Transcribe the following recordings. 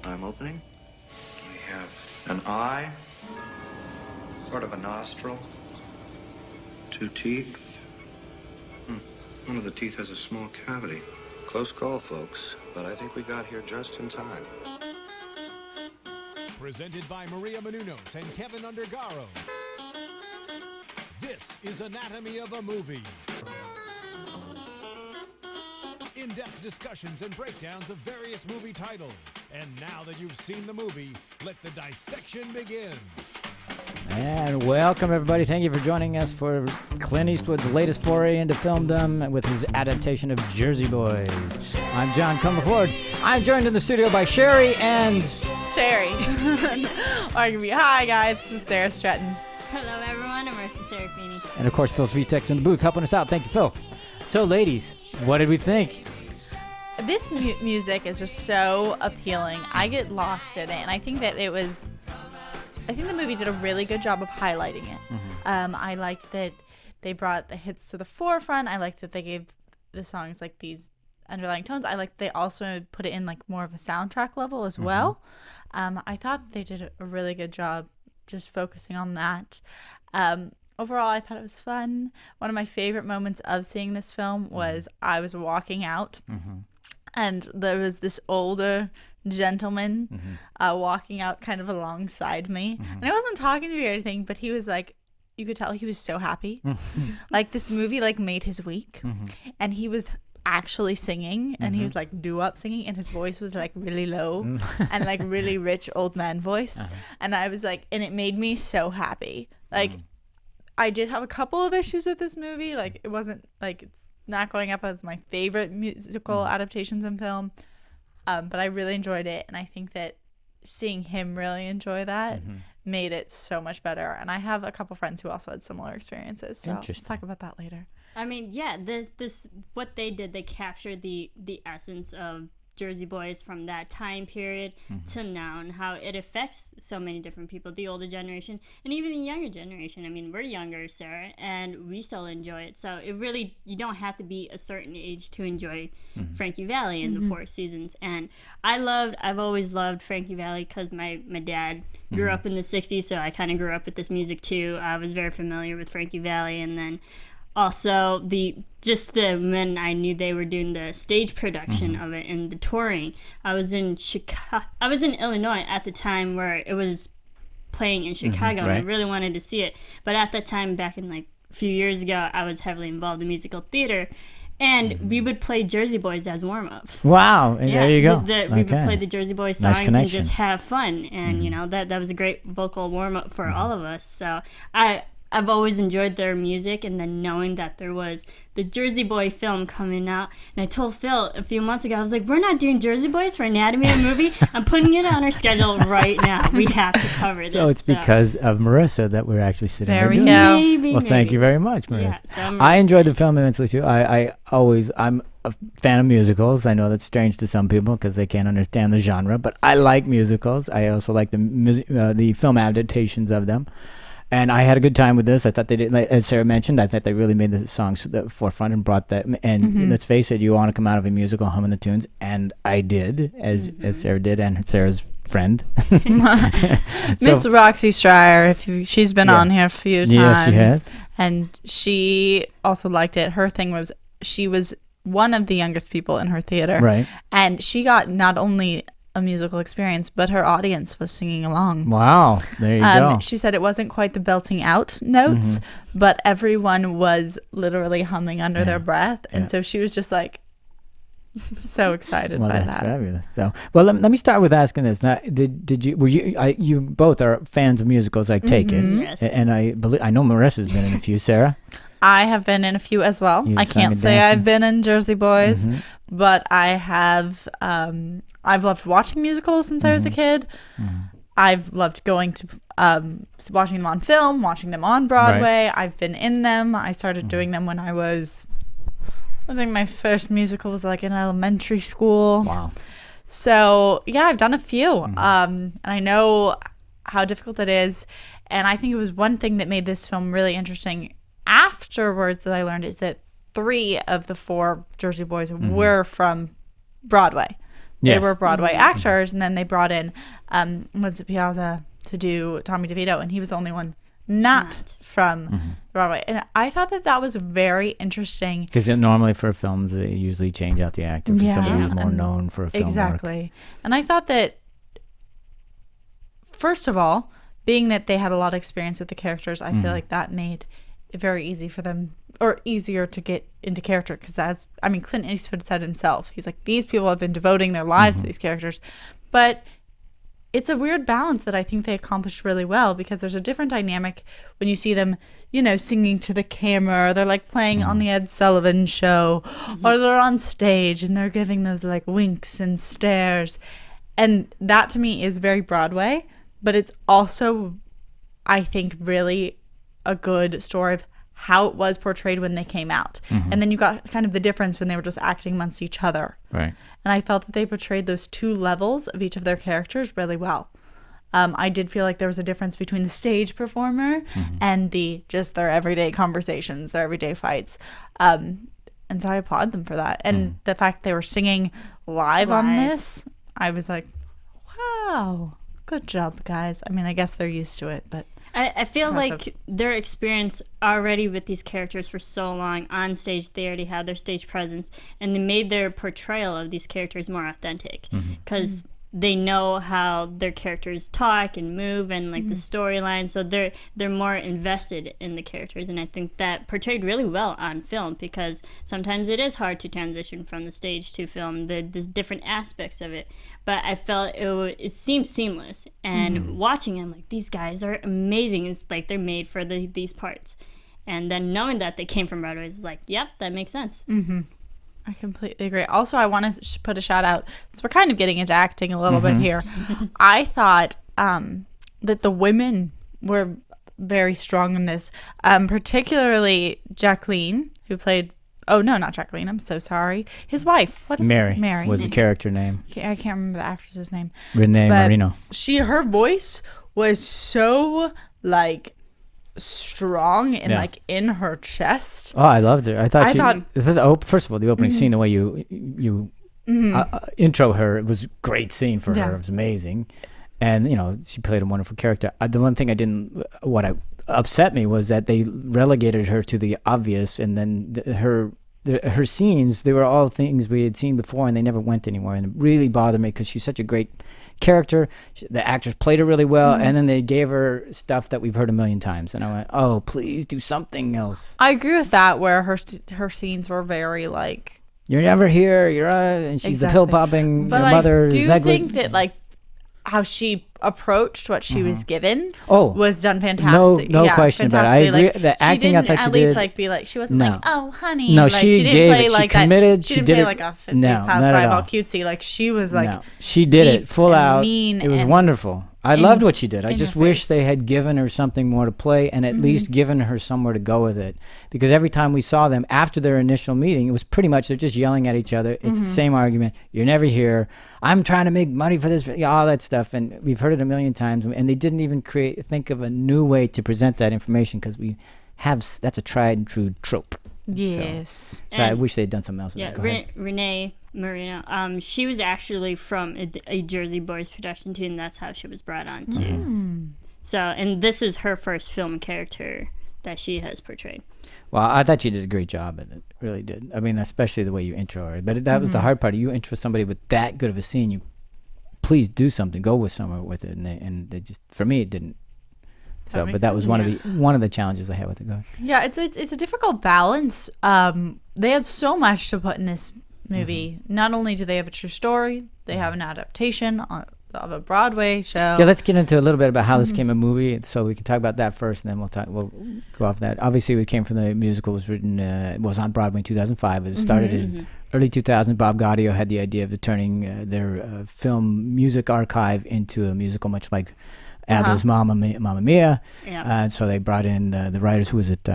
time opening. We have an eye, sort of a nostril, 2 teeth. One of the teeth has a small cavity. Close call, folks, but I think we got here just in time. Presented by Maria Menounos and Kevin Undergaro. This is Anatomy of a Movie. In-depth discussions and breakdowns of various movie titles. And now that you've seen the movie, let the dissection begin. And welcome, everybody. Thank you for joining us for Clint Eastwood's latest foray into filmdom with his adaptation of Jersey Boys. I'm John Comerford. I'm joined in the studio by Sherry and... Sherry. Hi, guys. This is Sarah Stratton. Hello, everyone. I'm Marissa Serafini. And, of course, Phil Svitek's in the booth helping us out. Thank you, Phil. So, ladies, what did we think? This music is just so appealing. I get lost in it, and I think that the movie did a really good job of highlighting it. Mm-hmm. I liked that they brought the hits to the forefront. I liked that they gave the songs like these underlying tones. I liked they also put it in like more of a soundtrack level as well. I thought they did a really good job just focusing on that. Overall, I thought it was fun. One of my favorite moments of seeing this film was I was walking out, and there was this older gentleman walking out kind of alongside me. And I wasn't talking to me or anything, but he was like, you could tell he was so happy. Like this movie like made his week, and he was actually singing, and he was like doo-wop singing, and his voice was like really low and like really rich old man voice. And I was like, and it made me so happy. Like I did have a couple of issues with this movie. Like it wasn't like it's not going up as my favorite musical adaptations in film, but I really enjoyed it, and I think that seeing him really enjoy that made it so much better. And I have a couple friends who also had similar experiences, so let's talk about that later. I mean, yeah, this what they did, they captured the essence of Jersey Boys from that time period to now, and how it affects so many different people, the older generation and even the younger generation. I mean, we're younger, Sarah, and we still enjoy it. So it really, you don't have to be a certain age to enjoy Frankie Valli and the Four Seasons. And I've always loved Frankie Valli because my dad grew up in the 60s, so I kind of grew up with this music too. I was very familiar with Frankie Valli, and then also when I knew they were doing the stage production of it and the touring. I was in Illinois at the time where it was playing in Chicago, and I really wanted to see it. But at that time, back in like a few years ago, I was heavily involved in musical theater, and we would play Jersey Boys as warm-ups. Wow, and there you go. We would play the Jersey Boys songs and just have fun, and you know that was a great vocal warm-up for all of us. So I've always enjoyed their music, and then knowing that there was the Jersey Boy film coming out, and I told Phil a few months ago, I was like, we're not doing Jersey Boys for Anatomy of a Movie. I'm putting it on our schedule right now. We have to cover this. So it's because of Marissa that we're actually sitting there. There we go. Thank you very much, Marissa. Yeah, so I enjoyed the film immensely too. I'm a fan of musicals. I know that's strange to some people because they can't understand the genre, but I like musicals. I also like the film adaptations of them. And I had a good time with this. I thought they did, like, as Sarah mentioned, I thought they really made the songs to the forefront and brought that. And let's face it, you want to come out of a musical humming the tunes, and I did, as Sarah did, and Sarah's friend, Miss Roxy Stryer. She's been on here a few times. Yes, she has. And she also liked it. Her thing was she was one of the youngest people in her theater, right? And she got not only a musical experience, but her audience was singing along. Wow, there you go. She said it wasn't quite the belting out notes, but everyone was literally humming under their breath, and so she was just like so excited by that. Fabulous. So, well, let me start with asking this. Now, you both are fans of musicals, I take it, Yes. And I know Marissa's been in a few. Sarah, I have been in a few as well. I can't say I've been in Jersey Boys, but I have. I've loved watching musicals since I was a kid. I've loved going to watching them on film, watching them on Broadway. Right. I've been in them. I started doing them when I think my first musical was like in elementary school. Wow. So yeah, I've done a few, and I know how difficult it is. And I think it was one thing that made this film really interesting afterwards that I learned is that 3 of the 4 Jersey Boys were from Broadway. They Yes. were Broadway actors, and then they brought in Lindsay Piazza to do Tommy DeVito, and he was the only one not from Broadway. And I thought that was very interesting. Because normally for films, they usually change out the actor for somebody who's more and known for a film work. Exactly. And I thought that, first of all, being that they had a lot of experience with the characters, I feel like that made it very easy for them, or easier to get into character. Because Clint Eastwood said himself, he's like, these people have been devoting their lives to these characters. But it's a weird balance that I think they accomplished really well, because there's a different dynamic when you see them, singing to the camera, or they're like playing on the Ed Sullivan Show, or they're on stage and they're giving those like winks and stares. And that to me is very Broadway, but it's also, I think, really a good story of how it was portrayed when they came out. And then you got kind of the difference when they were just acting amongst each other. Right. And I felt that they portrayed those two levels of each of their characters really well. I did feel like there was a difference between the stage performer and their everyday conversations, their everyday fights. And so I applaud them for that. And the fact they were singing live on this, I was like, wow, good job, guys. I guess they're used to it, but I feel impressive. like their experience already with these characters for so long on stage, they already had their stage presence, and they made their portrayal of these characters more authentic, because they know how their characters talk and move and like the storyline, so they're more invested in the characters. And I think that portrayed really well on film, because sometimes it is hard to transition from the stage to film, there's different aspects of it, but I felt it seemed seamless. And watching them, like, these guys are amazing. It's like they're made for these parts, and then knowing that they came from Broadway is like, yep, that makes sense. I completely agree. Also, I want to put a shout out, since we're kind of getting into acting a little bit here. I thought that the women were very strong in this, particularly Jacqueline, who played, oh no, not Jacqueline, I'm so sorry, his wife. What is Mary Mary was the character name. I can't remember the actress's name. Renee But Marino. her voice was so like strong and like in her chest. Oh, I loved her. I thought first of all, the opening scene, the way you intro her, it was a great scene for her. It was amazing. And, she played a wonderful character. The one thing what upset me was that they relegated her to the obvious, and then her scenes, they were all things we had seen before, and they never went anywhere. And it really bothered me, because she's such a great character. The actors played her really well, and then they gave her stuff that we've heard a million times, and I went, oh, please do something else. I agree with that, where her scenes were very like, you're never here, and she's the pill popping, but your I mother do is think that like how she approached what she was given was done fantastic. No question about it. I agree. Like, the acting, I thought she at did. least like be like, she wasn't like, oh honey. No, like, she didn't gave play it. like She committed. that. She didn't did play it. like a 50th No, house not at five all. all cutesy. Like, she was like, no, she did it full and out. mean It was and wonderful. I loved what she did. I in just your wish face. they had given her something more to play, and at least given her somewhere to go with it. Because every time we saw them after their initial meeting, it was pretty much they're just yelling at each other. It's the same argument. You're never here. I'm trying to make money for this. All that stuff, and we've heard it a million times. And they didn't even think of a new way to present that information, because that's a tried and true trope. yes. So I wish they'd done something else with Yeah, that. Go ahead. Renee Marino. She was actually from a Jersey Boys production too, and that's how she was brought on too. So, and this is her first film character that she has portrayed. Well, I thought you did a great job at it. Really did. Especially the way you intro her. But that was the hard part. You intro somebody with that good of a scene, you please do something. Go with somewhere with it. And they just, for me, it didn't. So, but that was one of the challenges I had with it. Go ahead. Yeah, it's a difficult balance. They had so much to put in this movie. Not only do they have a true story, they have an adaptation of a Broadway show. Yeah, let's get into a little bit about how this came a movie. So we can talk about that first, and then we'll go off that. Obviously, it came from the musical. It was written. It was on Broadway in 2005. It started in early 2000. Bob Gaudio had the idea of turning their film music archive into a musical, much like ABBA's Mamma Mia. Yeah. So they brought in the writers. Who was it?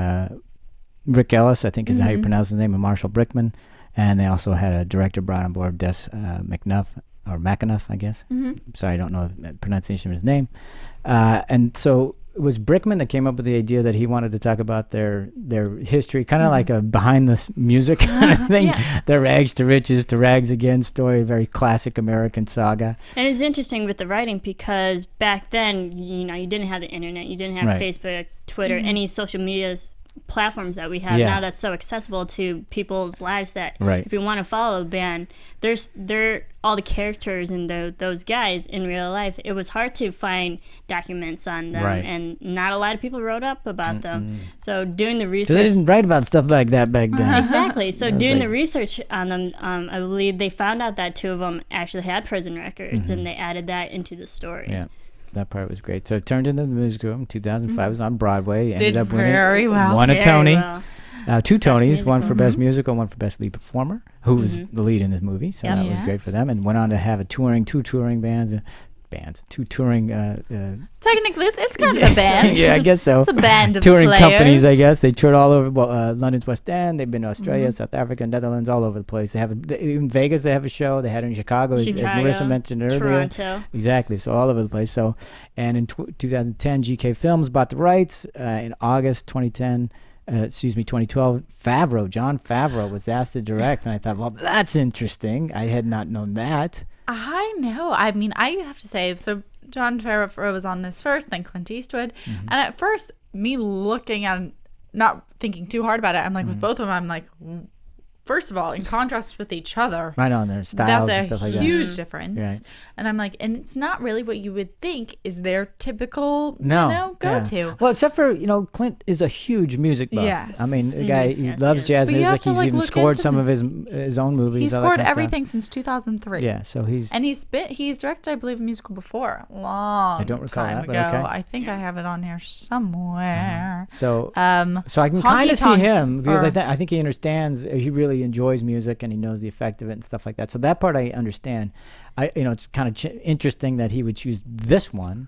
Rick Ellis, I think is how you pronounce his name, and Marshall Brickman. And they also had a director brought on board, Des McAnuff, I guess. Sorry, I don't know the pronunciation of his name. And so it was Brickman that came up with the idea that he wanted to talk about their history, kind of like a behind the music kind of thing. Yeah. Their rags to riches to rags again story, very classic American saga. And it's interesting with the writing because back then, you didn't have the internet, you didn't have Right. Facebook, Twitter, any social media platforms that we have Yeah. now that's so accessible to people's lives that Right. if you want to follow a band, they're all the characters and those guys in real life. It was hard to find documents on them, Right. and not a lot of people wrote up about them. So doing the So research. they didn't write about stuff like that back then. Exactly. So was doing like- the research on them, I believe they found out that 2 of them actually had prison records, and they added that into the story. Yeah, that part was great. So it turned into the musical in 2005. It was on Broadway. Did Ended up winning. very well. Won a Very Tony. well. 2 Tonys, one musical. for Best Musical, one for Best Lead Performer, who was the lead in this movie. So Yep. that was great for them. And went on to have two touring bands, 2 touring. Technically, it's kind of a band. Yeah, I guess so. It's a band of touring players. companies, I guess. They toured all over London's West End. They've been to Australia, South Africa, Netherlands, all over the place. They have in Vegas. They have a show. They had it in Chicago, as Marissa mentioned earlier. Toronto. Exactly. So all over the place. So, and in 2010, GK Films bought the rights. In August 2012, John Favreau was asked to direct, and I thought, well, that's interesting. I had not known that. I know. I mean, I have to say, so John Favreau was on this first, then Clint Eastwood. And at first, me looking at, not thinking too hard about it, I'm like, with both of them, I'm like, first of all, in contrast with each other, Right on their styles and that's stuff a like that. huge difference. Right. And I'm like, and it's not really what you would think is their typical, No. go-to. Yeah. Well, except for, Clint is a huge music buff. Yes. I mean, the guy, he Yes, loves yes. jazz But you have music. to, He's like, even look scored into some of his own movies. He's all that scored kind of stuff. everything since 2003. Yeah, so he's And he's directed, I believe, a musical before, a long don't recall time that, but ago. okay. I think I have it on here somewhere. so I can kind of see Honky-tonk, him because or- I think he understands. He really enjoys music and he knows the effect of it and stuff like that. So that part I understand. It's kind of interesting that he would choose this one.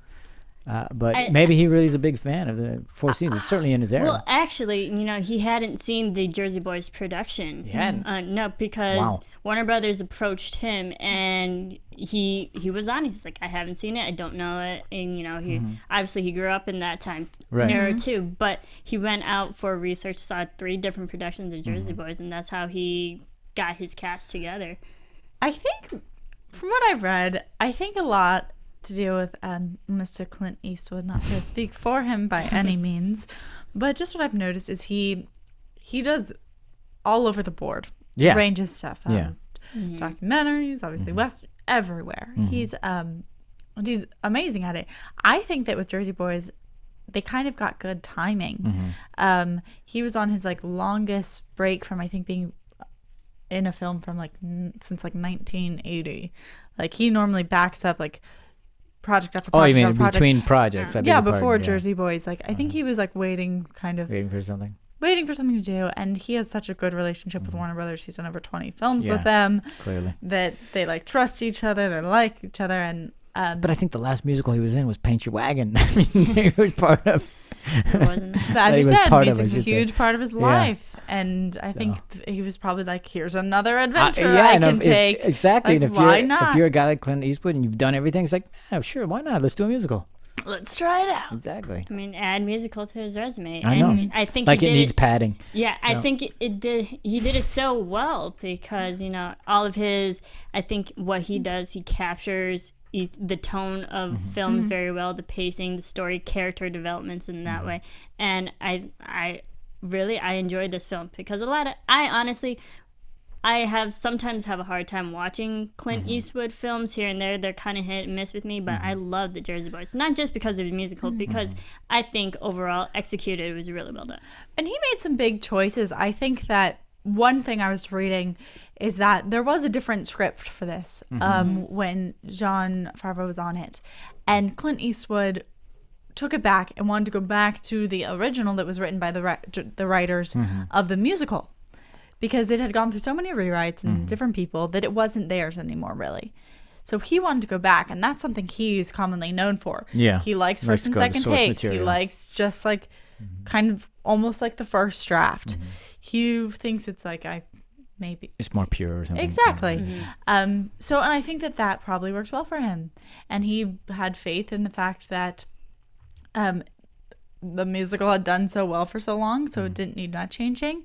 But maybe he really is a big fan of the Four Seasons. It's certainly in his era. Well, actually, he hadn't seen the Jersey Boys production. He hadn't? No, because Wow. Warner Brothers approached him, and he was on. He's like, I haven't seen it. I don't know it. And he obviously he grew up in that time Right. era too. But he went out for research, saw 3 different productions of Jersey Boys, and that's how he got his cast together. I think, from what I've read, a lot to do with Mr. Clint Eastwood, not to speak for him by any means, but just what I've noticed is he does all over the board. Yeah. Range of stuff. Yeah. Documentaries, obviously West, everywhere. He's amazing at it. I think that with Jersey Boys, they kind of got good timing. He was on his longest break from, I think, being in a film from since 1980. He normally backs up project after project. Oh, you mean after project. between projects? I beg Yeah, your before pardon, Jersey Boys. I think he was waiting waiting for something. waiting for something to do, and he has such a good relationship with Warner Brothers. He's done over 20 films Yeah, with them. Clearly. That they trust each other, they like each other, and But I think the last musical he was in was Paint Your Wagon. I mean, he was part of. It wasn't. but as He you was said, part of music's it, a you'd say. huge part of his life, and I think he was probably here's another adventure I and can take. Exactly. And why not? if you're a guy like Clint Eastwood and you've done everything, it's like, oh, sure, why not? Let's do a musical. Let's try it out. Exactly. I mean, add musical to his resume. I know. And I think Like he it did needs padding. Yeah, I So- think it did. He did it so well because all of his. I think what he does, he captures the tone of films very well, the pacing, the story, character developments in that way. And I really enjoyed this film because I sometimes have a hard time watching Clint Eastwood films here and there. They're kind of hit and miss with me, but I love the Jersey Boys. Not just because of the musical, because I think overall executed was really well done. And he made some big choices. I think that one thing I was reading is that there was a different script for this when Jon Favreau was on it. And Clint Eastwood took it back and wanted to go back to the original that was written by the writers of the musical, because it had gone through so many rewrites and different people that it wasn't theirs anymore, really. So he wanted to go back, and that's something he's commonly known for. Yeah. He likes Likes first to and go to second source takes. He material. likes just kind of almost like the first draft. He thinks it's maybe It's more pure or something. exactly. So, and I think that probably works well for him, and he had faith in the fact that the musical had done so well for so long, so it didn't need that changing.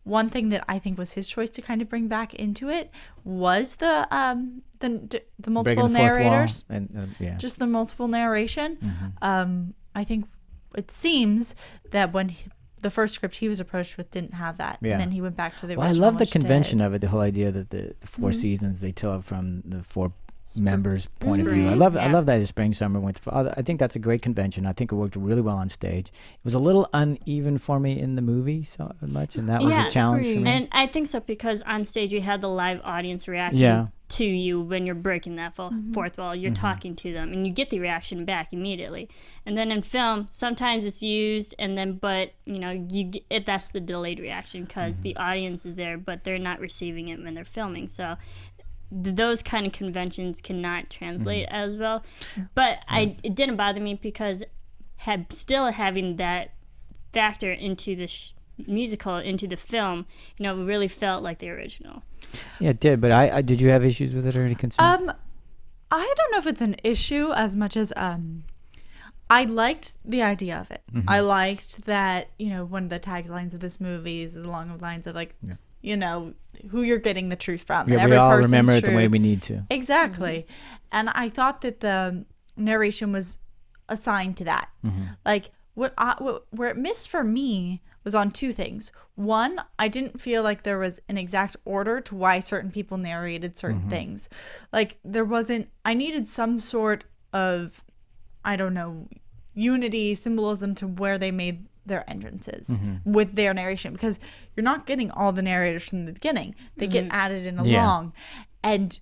One thing that I think was his choice to kind of bring back into it was the multiple Breaking the fourth narrators, wall and, just the multiple narration. I think it seems that when the first script he was approached with didn't have that, and then he went back to the original. I love the which convention did. of it, the whole idea that the 4 seasons they tell it from the 4 members' point of Spring, view. I love yeah. that it's spring, summer, winter, fall. I think that's a great convention. I think it worked really well on stage. It was a little uneven for me in the movie so much, and that was a challenge for me. And I think so because on stage you had the live audience reacting to you when you're breaking that fourth wall. You're talking to them, and you get the reaction back immediately. And then in film, sometimes it's used, and then that's the delayed reaction because the audience is there, but they're not receiving it when they're filming. So those kind of conventions cannot translate as well. But it didn't bother me because still having that factor into the musical, into the film, it really felt like the original. Yeah, it did. But I did you have issues with it or any concerns? I don't know if it's an issue as much as I liked the idea of it. I liked that, one of the taglines of this movie is along the lines of like, who you're getting the truth from. Yeah, and we every all person's remember it truth. the way we need to. Exactly. And I thought that the narration was assigned to that. Like where it missed for me was on 2 things. One, I didn't feel like there was an exact order to why certain people narrated certain things. Like I needed some sort of, I don't know, unity, symbolism to where they made their entrances with their narration, because you're not getting all the narrators from the beginning. They get added in along. And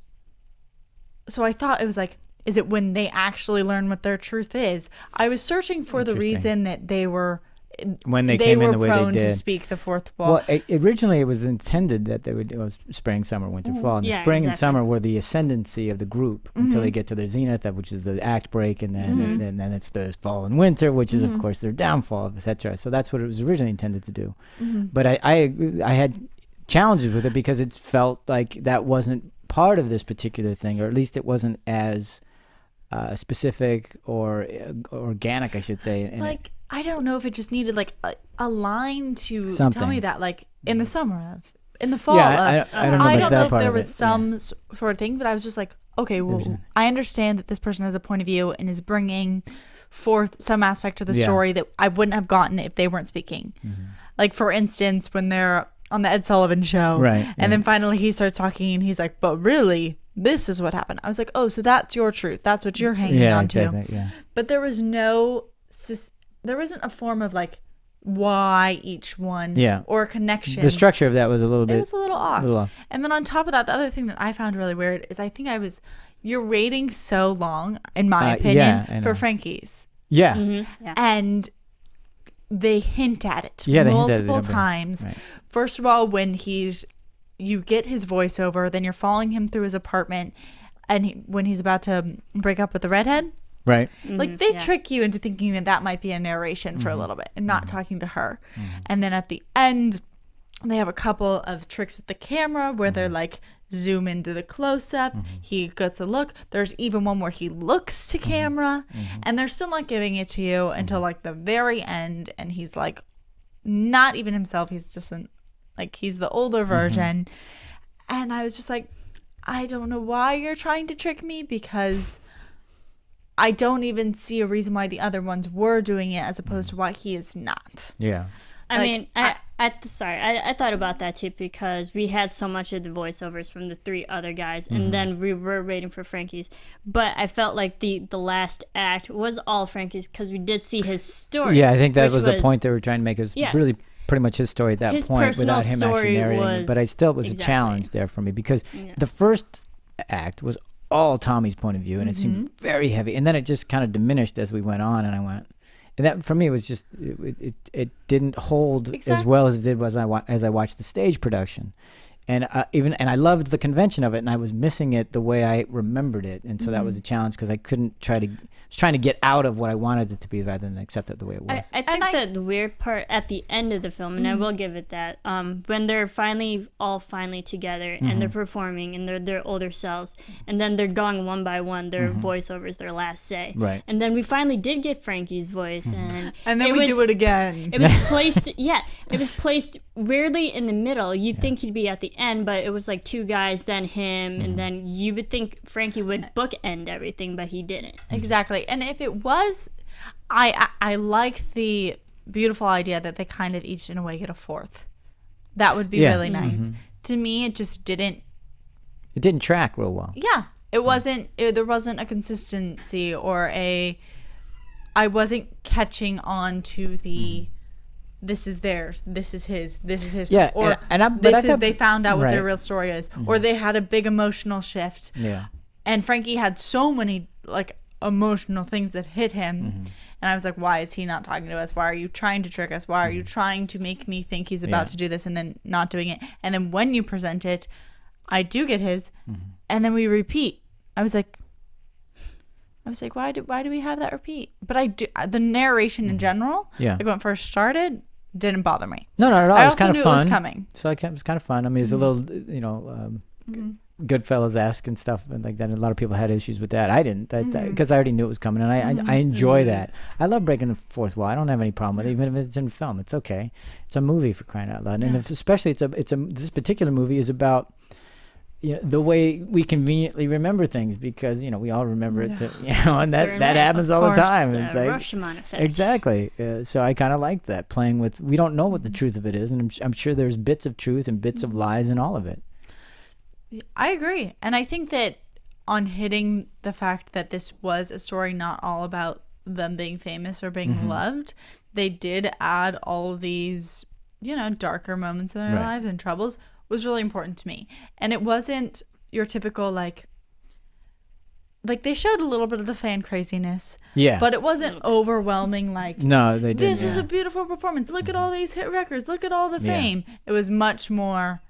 so I thought it was like, is it when they actually learn what their truth is? I was searching for the reason that they were when they came in the way they prone did. to speak the fourth wall. Well, originally it was intended that it was spring, summer, winter, fall. And the spring and summer were the ascendancy of the group until they get to their zenith, which is the act break, and then and then it's the fall and winter, which is of course their downfall, etc. So that's what it was originally intended to do. But I had challenges with it because it felt like that wasn't part of this particular thing, or at least it wasn't as specific or organic, I should say. Like, I don't know if it just needed like a line to Something. tell me that, like in the summer of, in the fall. Yeah, I don't know I about don't that know if part there of was it, some sort of thing, but I was just like, okay, well, I understand that this person has a point of view and is bringing forth some aspect of the story that I wouldn't have gotten if they weren't speaking. Like, for instance, when they're on the Ed Sullivan show, and then finally he starts talking and he's like, but really, this is what happened. I was like, oh, so that's your truth. That's what you're hanging on to. Exactly, yeah. But there was there wasn't a form of like why each one or a connection. The structure of that was a little bit. It was a little off. And then on top of that, the other thing that I found really weird is I think you're waiting so long, in my opinion, for Frankie's. Yeah. And they hint at it they multiple hinted at it. times. Right. First of all, when you get his voiceover, then you're following him through his apartment, and when he's about to break up with the redhead. Right. Like, they trick you into thinking that might be a narration for a little bit and not talking to her. And then at the end, they have a couple of tricks with the camera where they're like zoom into the close-up. He gets a look. There's even one where he looks to camera, and they're still not giving it to you until like the very end, and he's like not even himself. He's just he's the older version. And I was just like, I don't know why you're trying to trick me, because I don't even see a reason why the other ones were doing it as opposed to why he is not. Yeah. I thought about that too, because we had so much of the voiceovers from the 3 other guys, and then we were waiting for Frankie's. But I felt like the last act was all Frankie's, because we did see his story. Yeah, I think that was the point they were trying to make. It was really pretty much his story at that His point personal without him actually story narrating it. But it was a challenge there for me, because the first act was all Tommy's point of view, and it seemed very heavy, and then it just kind of diminished as we went on, and I went, and that for me was just it didn't hold as well as it did as I watched the stage production. And I loved the convention of it, and I was missing it the way I remembered it, and so that was a challenge because I couldn't trying to get out of what I wanted it to be rather than accept it the way it was. I think that the weird part at the end of the film, and I will give it that, when they're all finally together and they're performing and they're their older selves, and then they're going one by one, their voiceovers, their last say. Right. And then we finally did get Frankie's voice, and then we do it again. It was placed, it was placed weirdly in the middle. You'd think he'd be at the end, but it was like two guys, then him, and then you would think Frankie would bookend everything, but he didn't. Exactly. And if it was, I like the beautiful idea that they kind of each in a way get a fourth. That would be really nice. To me, it just didn't. It didn't track real well. Yeah, it wasn't. There wasn't a consistency or I wasn't catching on to the. This is theirs. This is his. This is his. Yeah, or they found out what their real story is, or they had a big emotional shift. Yeah. And Frankie had so many like emotional things that hit him, and I was like, why is he not talking to us? Why are you trying to trick us? Why are you trying to make me think he's about to do this and then not doing it? And then when you present it, I do get his, and then we repeat. I was like, why do we have that repeat? But I do the narration in general. Yeah. Like when it first started, didn't bother me. No, not at all. I It was also kind of knew fun. it was coming. So it was kind of fun. I mean, it's a little, Goodfellas-esque and stuff like that. And a lot of people had issues with that. I didn't, because I already knew it was coming, and I enjoy that. I love breaking the fourth wall. I don't have any problem with it, even if it's in film. It's okay. It's a movie, for crying out loud. And especially this particular movie is about the way we conveniently remember things, because we all remember it, and that happens all the time. It's like Rashomon effect. Exactly. So I kind of like that, playing with. We don't know what the truth of it is, and I'm sure there's bits of truth and bits of lies in all of it. I agree. And I think that on hitting the fact that this was a story not all about them being famous or being loved, they did add all of these, darker moments in their lives and troubles was really important to me. And it wasn't your typical, like they showed a little bit of the fan craziness. Yeah. But it wasn't overwhelming, like, no, they didn't. This is a beautiful performance. Look at all these hit records. Look at all the fame. It was much more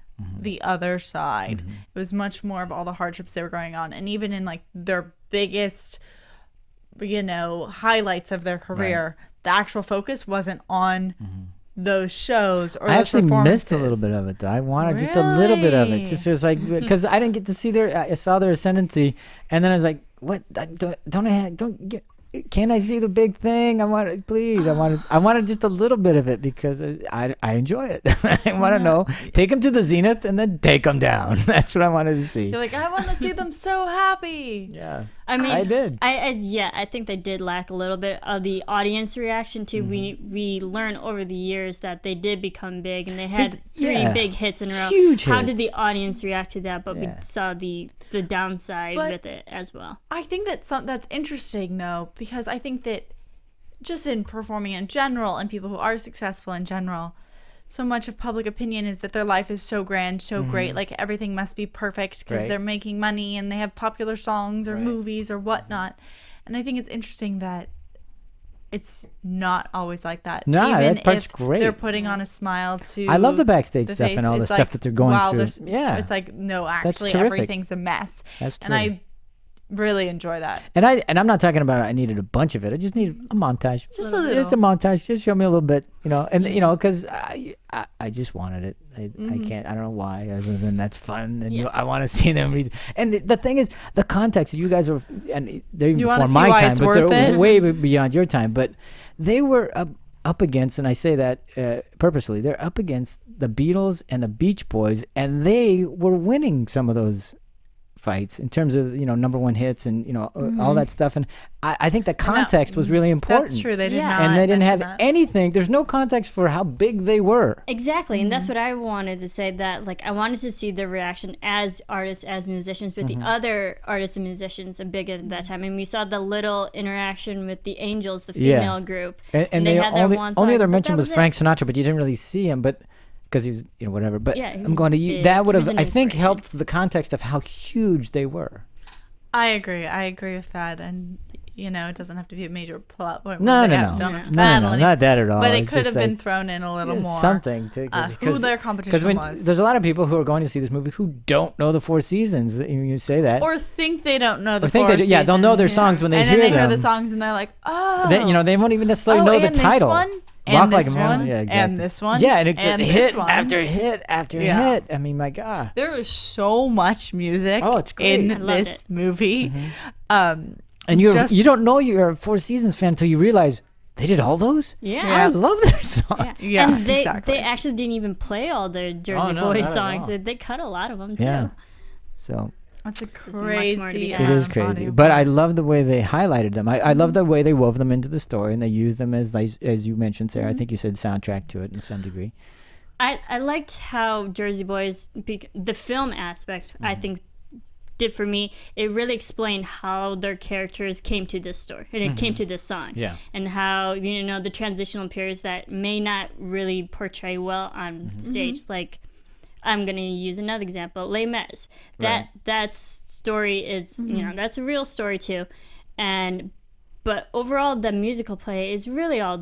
the other side. It was much more of all the hardships they were going on, and even in like their biggest highlights of their career, the actual focus wasn't on those shows or I those actually performances. missed a little bit of it though. I wanted just a little bit of it, just was like, because I didn't get to see I saw their ascendancy, and then I was like, what, can't I see the big thing? I wanted just a little bit of it, because I enjoy it. I want to know. Take them to the zenith and then take them down. That's what I wanted to see. You're like, I want to see them so happy. Yeah. I mean, I did. I think they did lack a little bit of the audience reaction too. We learned over the years that they did become big, and they had three big hits in a row. Huge How hits. did the audience react to that? But we saw the downside with it as well. I think that's interesting though, because I think that just in performing in general and people who are successful in general, so much of public opinion is that their life is so grand, so great, like everything must be perfect because they're making money and they have popular songs or movies or whatnot. And I think it's interesting that it's not always like that. No, even that part's if great. they're putting on a smile to I love the backstage stuff face, and all the it's stuff like, that they're going wow, through. Yeah. It's like, no, actually terrific. everything's a mess. That's and I really enjoy that. And I'm not talking about I needed a bunch of it. I just need a montage. Just a little. Just a montage. Just show me a little bit, and because I just wanted it. I can't. I don't know why. Other than that's fun, and I want to see them read. And the thing is, the context. You guys are, and they're even before my time, but they're way beyond your time. But they were up against, and I say that purposely. They're up against the Beatles and the Beach Boys, and they were winning some of those fights in terms of number one hits and all that stuff, and I think the context was really important. That's true. They did not, and they didn't have that. anything. There's no context for how big they were. Exactly, and that's what I wanted to say. That I wanted to see the reaction as artists, as musicians, but the other artists and musicians are big at that time. And we saw the little interaction with the Angels, the female group, and they had only other mention was Frank Sinatra, but you didn't really see him, but. Because he was, whatever. But I'm going to use that would have, I think, helped the context of how huge they were. I agree with that, and it doesn't have to be a major plot point. No, where no, they no. don't have to No, battle no, any- not that at all. But it It's could just have been like, thrown in a little more. something to Who their competition was. There's a lot of people who are going to see this movie who don't know the Four Seasons. You say that, Or think they don't know the or think Four they do, yeah, they'll know their songs when they and hear then they them. hear the songs and they're like, oh. They won't even necessarily know the and title. This one, Walk and Like this a Man. one, Yeah, exactly. and this one, Yeah, and it just and hit this one. after hit after Yeah. hit. I mean, my God. There is so much music Oh, it's great. in I loved this it. movie. And you don't know you're a Four Seasons fan until you realize they did all those. Yeah. I love their songs. Yeah, and they exactly. actually didn't even play all the Jersey no, Boys not at songs. all. They cut a lot of them too. Yeah. So That's a much more to crazy. be it is body crazy, of but work. I love the way they highlighted them. I love the way they wove them into the story, and they used them as you mentioned, Sarah. I think you said soundtrack to it in some degree. I liked how Jersey Boys, the film aspect, I think, did for me. It really explained how their characters came to this story and it came to this song. Yeah. And how, the transitional periods that may not really portray well on stage. Like, I'm going to use another example, Les Mis. That story is, that's a real story too. But overall, the musical play is really all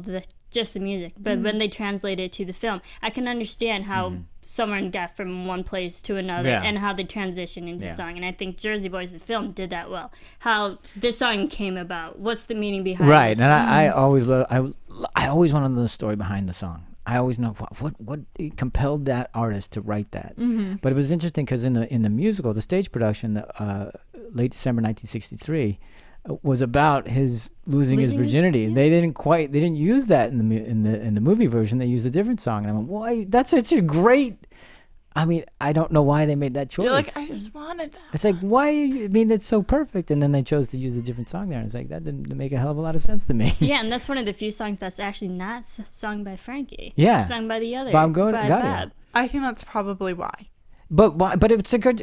just the music. But when they translate it to the film, I can understand how someone got from one place to another and how they transition into the song. And I think Jersey Boys, the film, did that well. How this song came about, what's the meaning behind it? Right, and I always love. I always want to know the story behind the song. I always know what compelled that artist to write that. But it was interesting because in the musical, the stage production, late December 1963. Was about his losing his virginity. Yeah. They didn't use that in the movie version. They used a different song, and I went, "Why? That's such a great." I mean, I don't know why they made that choice. You're like, I just wanted that. It's like, why? I mean, it's so perfect, and then they chose to use a different song there. And it's like that didn't make a hell of a lot of sense to me. Yeah, and that's one of the few songs that's actually not sung by Frankie. Yeah, it's sung by the other. Bob by Bob. I think that's probably why. But why? But it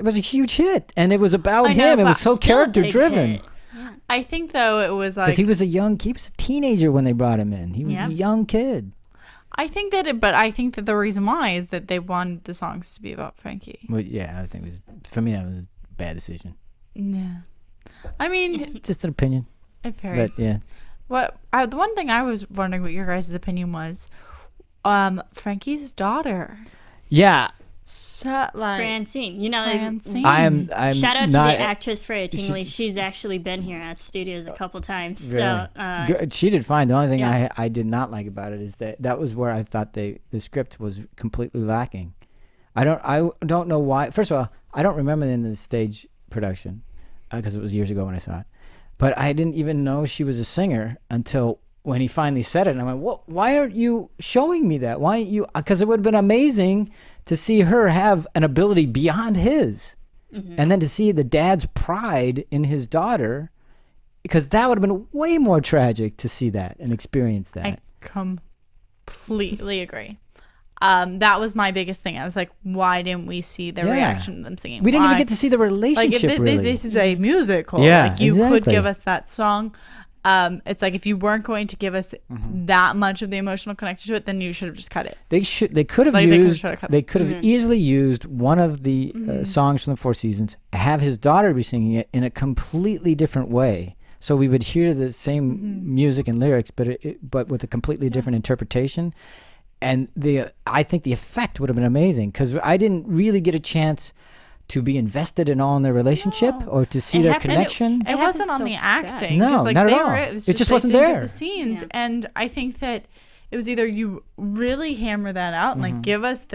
was a huge hit, and it was about him. It was so character driven. I think though it was like because he was he was a teenager when they brought him in. He was a young kid. I think that the reason why is that they wanted the songs to be about Frankie. Well, yeah, I think for me that was a bad decision. Yeah, I mean, just an opinion. It varies. But yeah, the one thing I was wondering what your guys' opinion was, Frankie's daughter. Yeah. Francine, Francine. I'm shout out to not, the actress Freya Tingley. She's actually been here at studios a couple times. Really? So she did fine. The only thing I did not like about it is that was where I thought the script was completely lacking. I don't know why. First of all, I don't remember in the stage production because it was years ago when I saw it. But I didn't even know she was a singer until when he finally said it. And I went, "What? Why aren't you showing me that? Why aren't you?" Because it would have been amazing to see her have an ability beyond his. And then to see the dad's pride in his daughter, because that would have been way more tragic to see that and experience that. I completely agree. That was my biggest thing. I was like, why didn't we see the reaction to them singing? We didn't even get to see the relationship, really. This is a musical. Yeah, like, you exactly. could give us that song. It's like if you weren't going to give us that much of the emotional connection to it, then you should have just cut it. They could have used. They could have easily used one of the songs from the Four Seasons, have his daughter be singing it in a completely different way, so we would hear the same music and lyrics, but with a completely different interpretation. And I think the effect would have been amazing because I didn't really get a chance to be invested in all in their relationship or to see their connection. It wasn't on the acting. No, like, not at all. It just wasn't there. The scenes, and I think that it was either you really hammer that out and like give us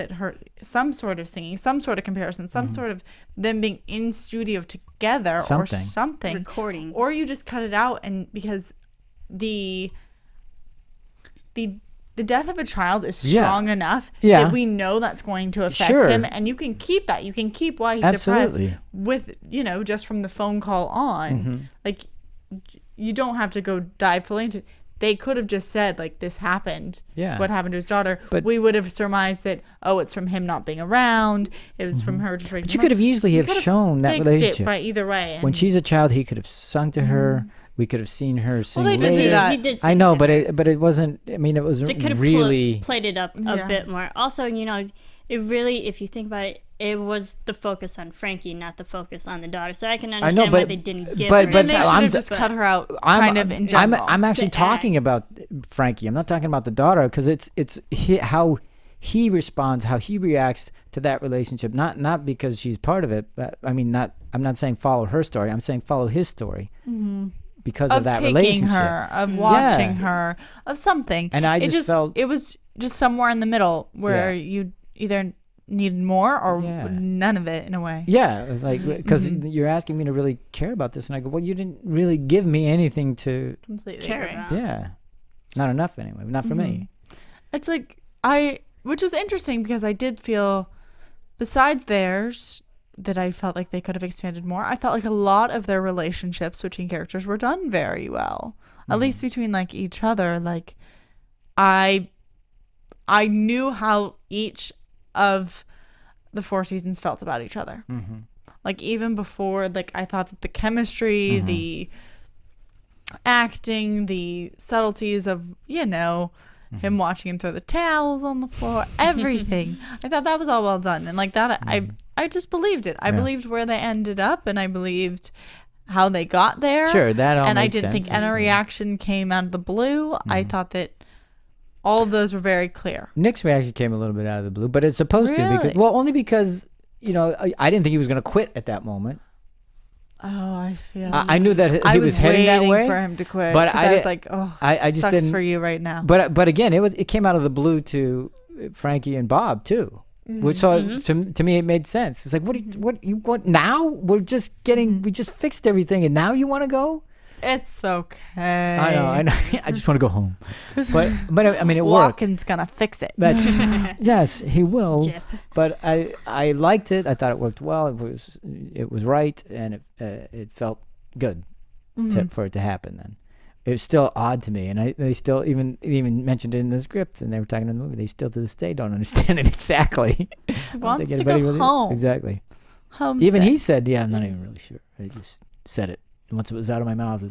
some sort of singing, some sort of comparison, some sort of them being in studio together or something, recording, or you just cut it out. And because the death of a child is strong enough that we know that's going to affect him, and you can keep that. You can keep why he's depressed with, just from the phone call on. Like, you don't have to go dive fully into it. They could have just said, like, this happened. Yeah. What happened to his daughter? But we would have surmised that, it's from him not being around. It was from her just raising. But you could have easily shown that relationship. It by either way. When she's a child, he could have sung to her. We could have seen her sing later. Did do that. He did sing I know, but it wasn't. I mean, it was they could have really played it up a bit more. Also, it really, if you think about it, it was the focus on Frankie, not the focus on the daughter. So I can understand why they didn't give but her. Then they but should I'm have d- just cut her out kind of in general. I'm actually To talking about Frankie. I'm not talking about the daughter because it's how he responds, how he reacts to that relationship. Not because she's part of it. But, I mean, I'm not saying follow her story. I'm saying follow his story because of that taking relationship. her, of watching her, of something. And I it just felt it was just somewhere in the middle where you either needed more or none of it in a way. Yeah, it was like because you're asking me to really care about this, and I go, well, you didn't really give me anything to Completely care agree. about. Yeah, not enough anyway. Not for me. It's like which was interesting because I did feel, besides theirs, that I felt like they could have expanded more. I felt like a lot of their relationships between characters were done very well, at least between like each other. Like I knew how each of the 4 seasons felt about each other. Like even before, like I thought that the chemistry, the acting, the subtleties of, him watching him throw the towels on the floor, everything. I thought that was all well done. And like that, I just believed it. I believed where they ended up, and I believed how they got there. Sure, that all And I makes didn't think sense. any reaction came out of the blue. I thought that all of those were very clear. Nick's reaction came a little bit out of the blue, but it's supposed to because, Really? only because I didn't think he was going to quit at that moment. Oh, I feel. I knew that I he was heading that waiting way for him to quit, but 'cause I was like, oh, I just sucks didn't. for you right now. But again, it came out of the blue to Frankie and Bob too, which to me it made sense. It's like what you want now? We just fixed everything, and now you want to go? It's okay. I know. I just want to go home. But I mean, it worked. Walken's gonna fix it. That's yes, he will. Jip. But I liked it. I thought it worked well. It was right, and it felt good for it to happen. Then it was still odd to me, and they still even mentioned it in the script, and they were talking in the movie. They still to this day don't understand it exactly. He wants to go home. Exactly. Homesick. Even he said, "Yeah, I'm not even really sure. I just said it." And once it was out of my mouth,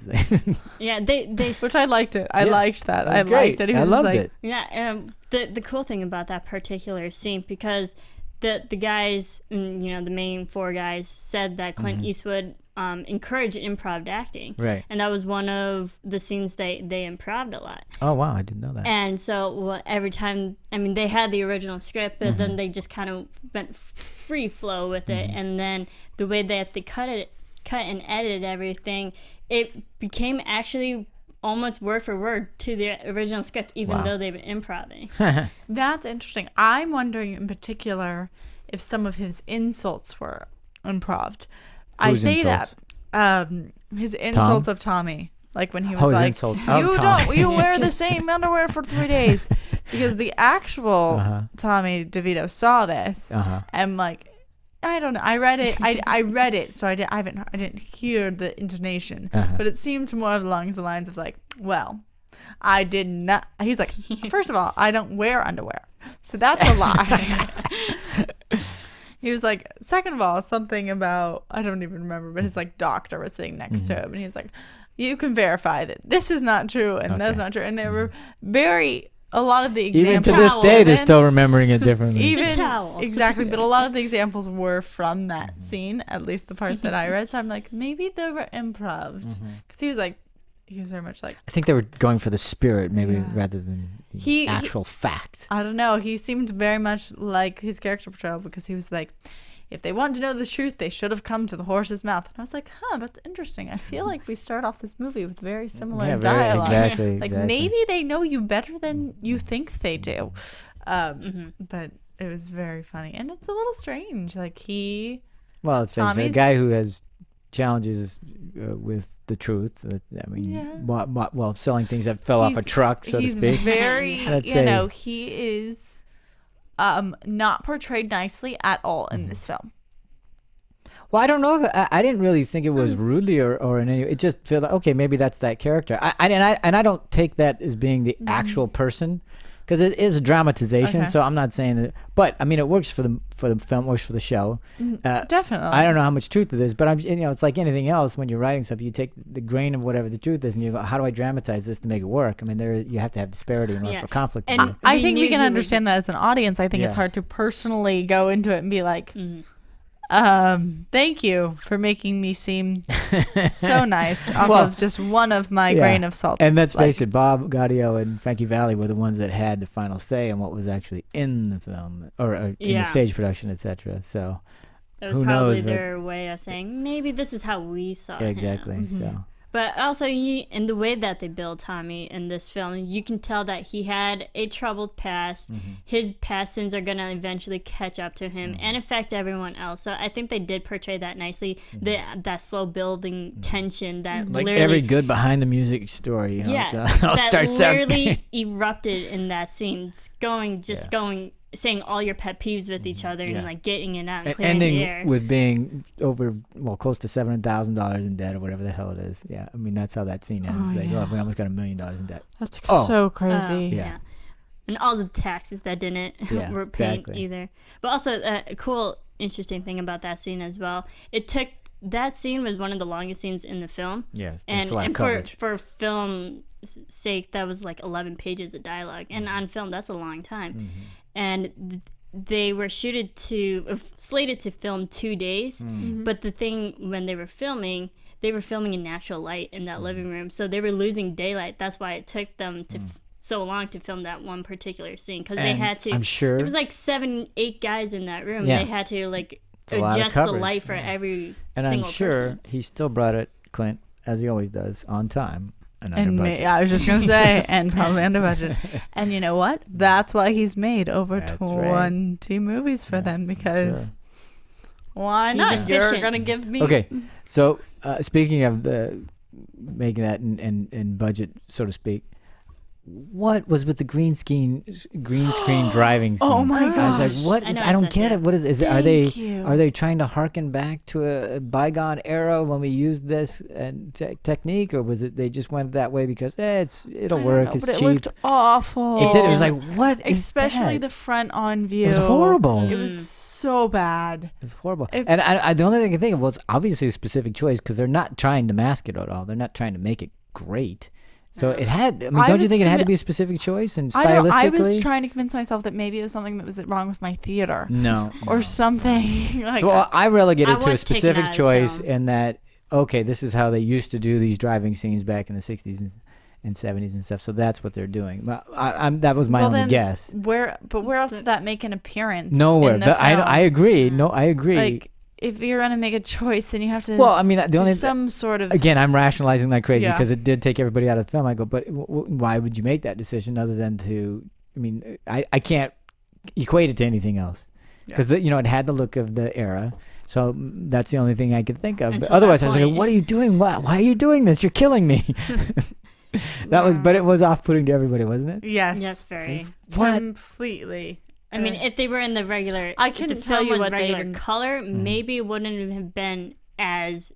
Yeah, they Which I liked it. I liked that. was I great. liked that he was I just loved like, it. Yeah, the cool thing about that particular scene, because the guys, the main 4 guys, said that Clint Eastwood encouraged improv acting, Right. and that was one of the scenes they improved a lot. Oh wow, I didn't know that. And so every time, they had the original script, but then they just kind of went free flow with it, and then the way that they cut and edited everything, it became actually almost word for word to the original script, even though they've been improving. that's interesting. I'm wondering in particular if some of his insults were improved. I Whose say insults? that his insults of Tommy, like when he was His like, insults of "You Tommy." you wear the same underwear for 3 days," because the actual Tommy DeVito saw this and like. I don't know. I read it. I read it, so I didn't hear the intonation, but it seemed more along the lines of like, well, I did not. He's like, first of all, I don't wear underwear, so that's a lie. He was like, second of all, something about, I don't even remember, but his like doctor was sitting next to him, and he's like, you can verify that this is not true and that's not true, and they were a lot of the examples. Even to this day, they're still remembering it differently. Even The towels. exactly, but a lot of the examples were from that scene, at least the part that I read. So I'm like, maybe they were improv, because he was very much like, I think they were going for the spirit, maybe rather than the actual fact. I don't know. He seemed very much like his character portrayal, because he was like, if they wanted to know the truth, they should have come to the horse's mouth. And I was like, that's interesting. I feel like we start off this movie with very similar dialogue. Exactly. Like maybe they know you better than you think they do. But it was very funny, and it's a little strange. Like Well, it's a guy who has challenges with the truth. I mean, well, selling things that fell off a truck, so to speak. He's very, he is not portrayed nicely at all in this film. Well, I don't know. I didn't really think it was rudely or in any. It just felt like, okay, maybe that's that character. I don't take that as being the actual person, because it is a dramatization. Okay. So I'm not saying that, but I mean, it works for the film, works for the show. Definitely. I don't know how much truth there is, but it's like anything else. When you're writing something, you take the grain of whatever the truth is, and you go, how do I dramatize this to make it work? I mean, you have to have disparity in order for conflict. And I we think knew we can he understand that as an audience. I think it's Yeah. hard to personally go into it and be like, thank you for making me seem so nice off of just one of my grain of salt. And let's face it, Bob Gaudio and Frankie Valli were the ones that had the final say on what was actually in the film or in the stage production, etc. So It was who probably knows, their way of saying, maybe this is how we saw him. exactly. So. But also, in the way that they build Tommy in this film, you can tell that he had a troubled past. His past sins are going to eventually catch up to him and affect everyone else. So I think they did portray that nicely. That slow building tension that Like literally... every good behind the music story, you know, Yeah, so it all that starts out. literally erupted in that scene. It's going, saying all your pet peeves with each other and like getting it out and And clearing ending the air. with being close to $700,000 in debt or whatever the hell it is. Yeah, I mean that's how that scene ends. We almost got $1 million in debt. That's so crazy. Yeah. And all the taxes that didn't were paid either. But also a cool, interesting thing about that scene as well. That scene was one of the longest scenes in the film. Yes, and a lot of coverage. for film sake, that was like 11 pages of dialogue, and on film that's a long time. And they were slated to film 2 days, but the thing when they were filming in natural light in that living room, so they were losing daylight. That's why it took them so long to film that one particular scene, because they had to. I'm sure it was like 7-8 guys in that room. Yeah. They had to like It's a lot of adjust the coverage. light for every And single I'm sure person. he still brought it, Clint, as he always does, on time and And under budget. I was just gonna say, and probably under budget. And you know what? That's why he's made over That's 20 movies for them, because why He's not? You're efficient. gonna give me Okay, so speaking of the making that in budget, so to speak, what was with the green screen driving scenes? Oh my I was like, gosh. what I is? know I don't it's get that, it. What is? Thank you. Are they trying to harken back to a bygone era when we used this technique, or was it they just went that way because it'll work? Know, It's but cheap. it looked awful. It did. It was like, what is especially that? the front on view. It was horrible. It was so bad. It's horrible. And I the only thing I can think of, well, it's obviously a specific choice because they're not trying to mask it at all. They're not trying to make it great. So it had. I mean, don't you think it had to be a specific choice and stylistically? I was trying to convince myself that maybe it was something that was wrong with my theater. No. Or something. Like So I relegated I to a was taken specific out of choice film. in that, okay, this is how they used to do these driving scenes back in the 60s and 70s and stuff. So that's what they're doing. But that was my only then guess. Where else did that make an appearance? Nowhere. In the But film? I agree. No, I agree. Like, if you're gonna make a choice, then you have to. Well, I mean, the do only some sort of. again, I'm rationalizing like crazy Yeah. because it did take everybody out of the film. I go, but why would you make that decision other than to? I mean, I can't equate it to anything else because it had the look of the era. So that's the only thing I could think of. But Until otherwise, that I was like, point. "What are you doing? Why are you doing this? You're killing me." But it was off-putting to everybody, wasn't it? Yes. Yes, very. What? Completely. I mean, if they were in the regular, I if couldn't the tell film you was what they regular even- color, maybe it wouldn't have been as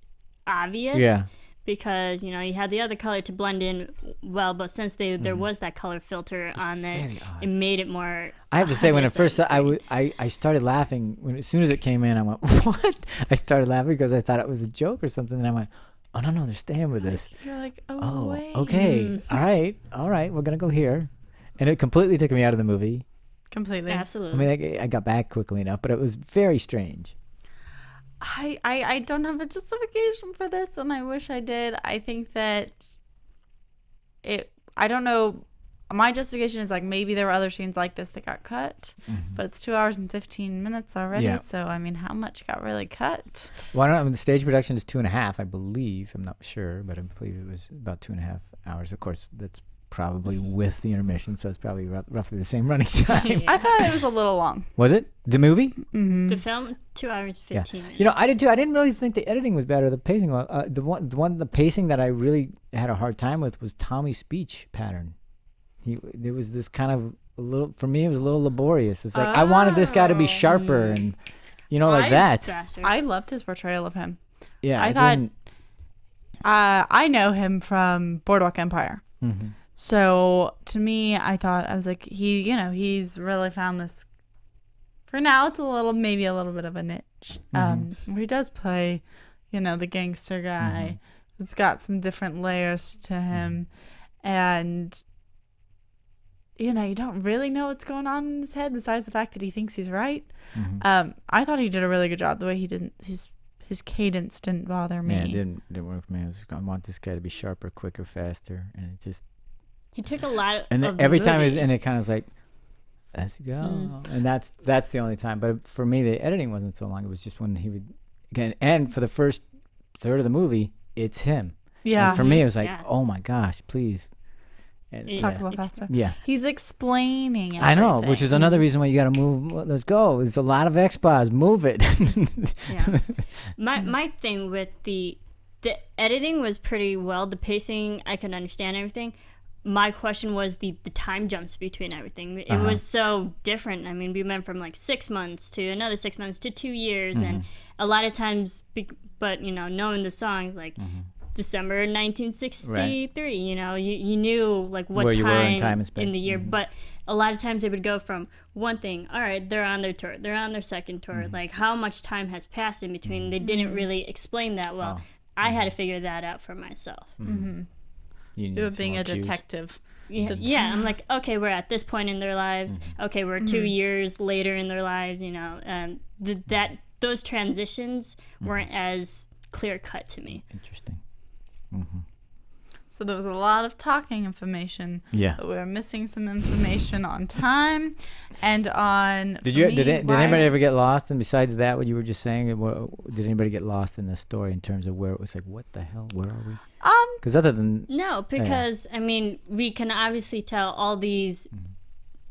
obvious. Yeah. Because you had the other color to blend in well, but since there was that color filter on there, very odd. it made it more. I have to say, when it obvious that first, it was green. I started laughing as soon as it came in. I went, "What?" I started laughing because I thought it was a joke or something, and I went, "Oh no, they're staying with this." You're like, Oh, wait. okay, all right, we're gonna go here, and it completely took me out of the movie. Completely. I Absolutely. mean, I got back quickly enough, but it was very strange. I don't have a justification for this, and I wish I did. I think that I don't know. My justification is like maybe there were other scenes like this that got cut, but it's 2 hours and 15 minutes already. Yeah. So I mean, how much got really cut? Well, I don't know. I mean, the stage production is 2.5, I believe. I'm not sure, but I believe it was about 2.5 hours. Of course, that's probably with the intermission, so it's probably roughly the same running time. I thought it was a little long. Was it the movie? Mm-hmm. The film 2 hours 15 minutes. I did too. I didn't really think the editing was bad or the pacing. The pacing that I really had a hard time with was Tommy's speech pattern. There was this kind of a little, for me, it was a little laborious. It's like I wanted this guy to be sharper and like that. Bastard. I loved his portrayal of him. Yeah, I thought I know him from Boardwalk Empire. Mm-hmm. So to me, I was like, he's really found this. For now, it's maybe a little bit of a niche. Where he does play, the gangster guy. It's got some different layers to him, and you don't really know what's going on in his head besides the fact that he thinks he's right. I thought he did a really good job. The way he didn't his cadence didn't bother me. Yeah, it didn't work for me. I want this guy to be sharper, quicker, faster, and it just. He took a lot and of every the time movie. it kind of was like, let's go, and that's the only time. But for me, the editing wasn't so long. It was just when he would again, and for the first third of the movie, it's him. Yeah. And for me, it was like, oh my gosh, please. And, Talk a little faster. Yeah. He's explaining everything. I know, which is another reason why you got to move. Let's go. There's a lot of expos. Move it. Yeah. My thing with the editing was pretty well. The pacing, I could understand everything. My question was the time jumps between everything. It was so different. I mean, we went from like 6 months to another 6 months to 2 years. And a lot of times, but, knowing the songs, like December 1963, Right. you knew like what Where you were in time time and space. in the year. But a lot of times they would go from one thing, all right, they're on their tour, they're on their second tour. Like how much time has passed in between? They didn't really explain that well. I had to figure that out for myself. You It was being a detective. Yeah, I'm like, okay, we're at this point in their lives. Okay, we're 2 years later in their lives. That those transitions weren't as clear cut to me. Interesting. So there was a lot of talking information. Yeah. But we were missing some information on time and on. Did anybody ever get lost? And besides that, what you were just saying, did anybody get lost in the story in terms of where it was like, what the hell? Where are we? Because other than No, because I mean, we can obviously tell all these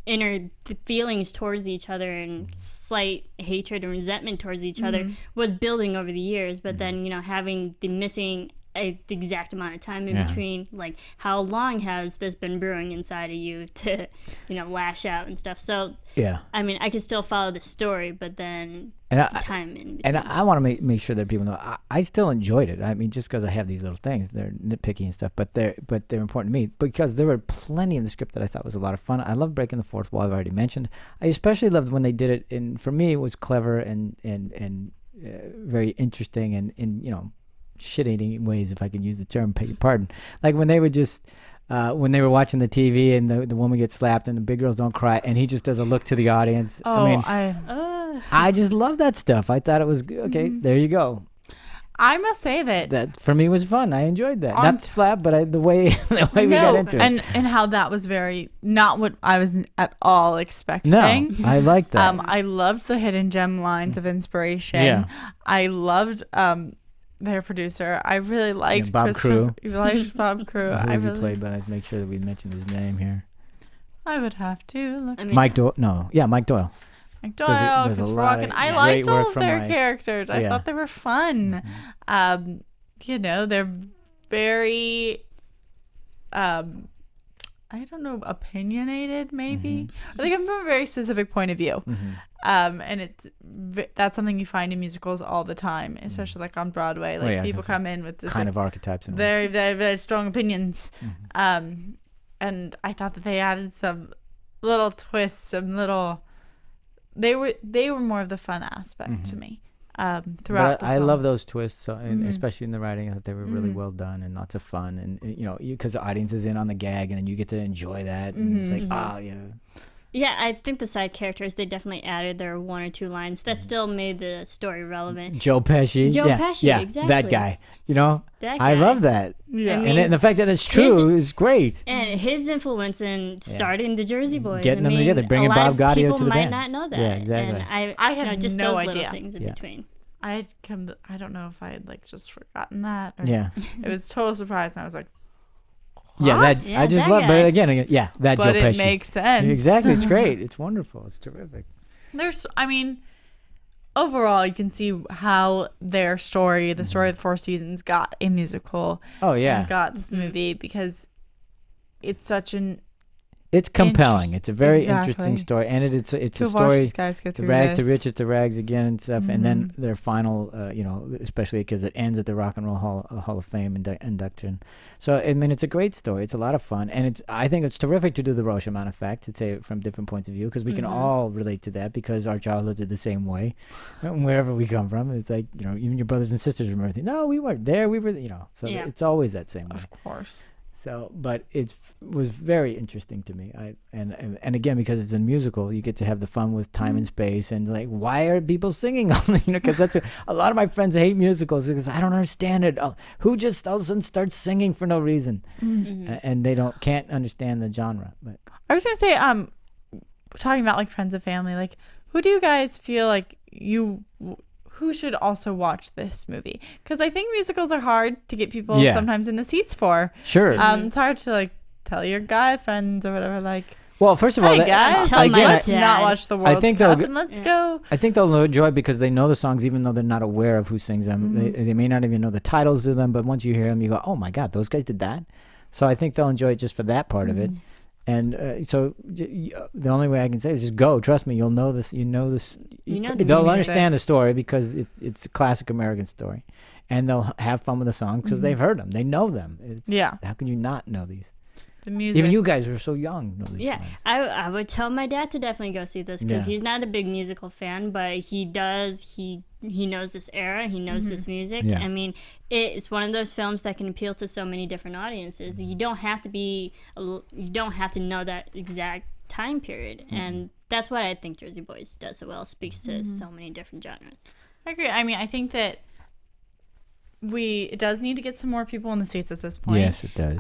inner feelings towards each other and slight hatred and resentment towards each other was building over the years. But then, having the missing the exact amount of time in between, like how long has this been brewing inside of you to, lash out and stuff. So yeah, I mean, I can still follow the story, but then time in between. And I want to make sure that people know I still enjoyed it. I mean, just because I have these little things, they're nitpicky and stuff, but they're important to me because there were plenty in the script that I thought was a lot of fun. I love breaking the fourth wall. I've already mentioned. I especially loved when they did it, and for me, it was clever and very interesting and shit-eating ways, if I can use the term, beg your pardon. Like when they would just when they were watching the TV and the woman gets slapped and the big girls don't cry and he just does a look to the audience. I just love that stuff. I thought it was okay. There you go. I must say that for me was fun. I enjoyed that. Not the slap, but the way we got into it. And how that was very not what I was at all expecting. No, I liked that. I loved the hidden gem lines of inspiration. Yeah. I loved their producer. I really liked Bob Crew. You liked Bob Crew. Who was he played by? Let's make sure that we mention his name here. I would have to look. Mike Doyle. No, yeah, Mike Doyle. Mike Doyle, Christopher Walken. I liked all of their characters. I thought they were fun. They're very, I don't know, opinionated maybe. I think I'm from a very specific point of view. And that's something you find in musicals all the time, especially like on Broadway. Like people come in with this kind of archetypes. Very, very, very strong opinions. And I thought that they added some little twists, some little. They were more of the fun aspect to me throughout. But I love those twists, especially in the writing. I thought they were really well done and lots of fun. And because the audience is in on the gag, and then you get to enjoy that. And it's like, yeah. Yeah, I think the side characters, they definitely added their one or two lines that still made the story relevant. Joe Pesci. Pesci, exactly. That guy. That guy. I love that. Yeah. I mean, and the fact that it's true is great. And his influence in starting the Jersey Boys. Getting them together, bringing Bob Gaudio to the band. People might not know that. Yeah, exactly. And I had just no those idea. little things in between. I don't know if I had just forgotten that. Or it was a total surprise, and I was like, what? Yeah, I just love. But again, that but Joe Pesci. But it makes sense. Exactly, it's great. It's wonderful. It's terrific. Overall, you can see how their story, the story of the Four Seasons, got a musical. Oh yeah, and got this movie because it's such an It's compelling. It's a very interesting Exactly. story, and it's a To watch story. these guys go The through rags to this. riches to rags again and stuff, and then Mhm. their final, especially because it ends at the Rock and Roll Hall of Fame induction. So I mean, it's a great story. It's a lot of fun, and I think it's terrific to do the Rashomon effect, to say it from different points of view, because we can all relate to that because our childhoods are the same way, wherever we come from. It's like, even your brothers and sisters remember things. No, we weren't there. We were, so Yeah. it's always that same way. Of course. So, but it was very interesting to me. And again, because it's a musical, you get to have the fun with time and space, and like, why are people singing? Because that's a lot of my friends hate musicals because I don't understand it. Who just all of a sudden starts singing for no reason, and they can't understand the genre. But I was gonna say, talking about like friends and family, like who do you guys feel like who should also watch this movie? Because I think musicals are hard to get people sometimes in the seats for. Sure. It's hard to like tell your guy friends or whatever, like, Well, first of all, hey guys, tell my let's dad. not watch the World think Cup they'll and let's go. I think they'll enjoy it because they know the songs, even though they're not aware of who sings them. They may not even know the titles of them, but once you hear them, you go, "Oh my God, those guys did that!" So I think they'll enjoy it just for that part of it. And so the only way I can say is just go. Trust me, you'll know this. You know this. You know the They'll music. understand the story because it's a classic American story, and they'll have fun with the songs because they've heard them. They know them. How can you not know these? The music. Even you guys are so young. Know these Yeah, songs. I would tell my dad to definitely go see this because Yeah. he's not a big musical fan, but he does. He knows this era. He knows this music. Yeah. I mean, it's one of those films that can appeal to so many different audiences. You don't have to know that exact time period, and that's what I think Jersey Boys does so well. It speaks to so many different genres. I agree. I mean, I think that it does need to get some more people in the States at this point. Yes, it does.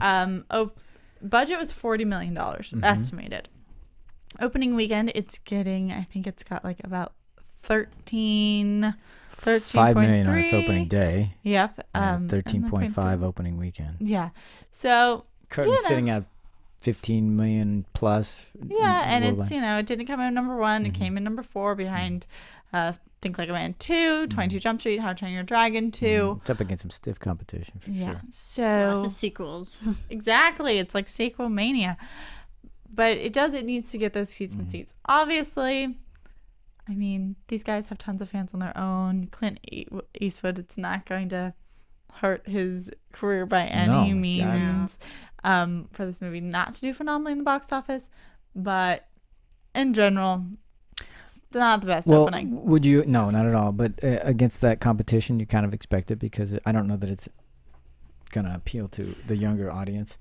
Budget was $40 million estimated. Opening weekend, I think it's got like about 13.3. 5 million on its opening day. Yep. 13.5 opening weekend. Yeah. So Curtain's sitting at 15 million plus. yeah, and it's worldwide. it didn't come in number one. It came in number 4 behind Think Like a Man 2, 22 Jump Street, How to Train Your Dragon 2. It's up against some stiff competition for Yeah. sure. So Lots of sequels. exactly, it's like sequel mania. But it needs to get those seats and seats. Obviously, I mean, these guys have tons of fans on their own. Clint Eastwood, it's not going to hurt his career by any No, means for this movie not to do phenomenally in the box office. But in general, it's not the best opening. Would you? No, not at all. But against that competition, you kind of expect it because I don't know that it's going to appeal to the younger audience.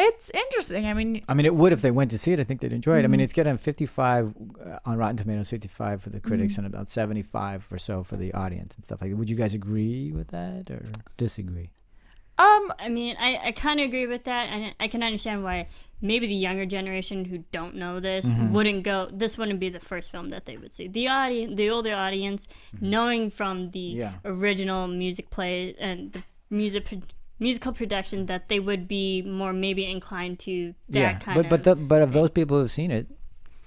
It's interesting. I mean, it would if they went to see it. I think they'd enjoy it. I mean, it's getting 55 on Rotten Tomatoes, 55 for the critics, and about 75 or so for the audience and stuff like that. Would you guys agree with that or disagree? I mean, I kind of agree with that, and I can understand why maybe the younger generation who don't know this wouldn't go. This wouldn't be the first film that they would see. The older audience, knowing from the original music play and the musical production, that they would be more maybe inclined to that kind of. But of those people who've seen it,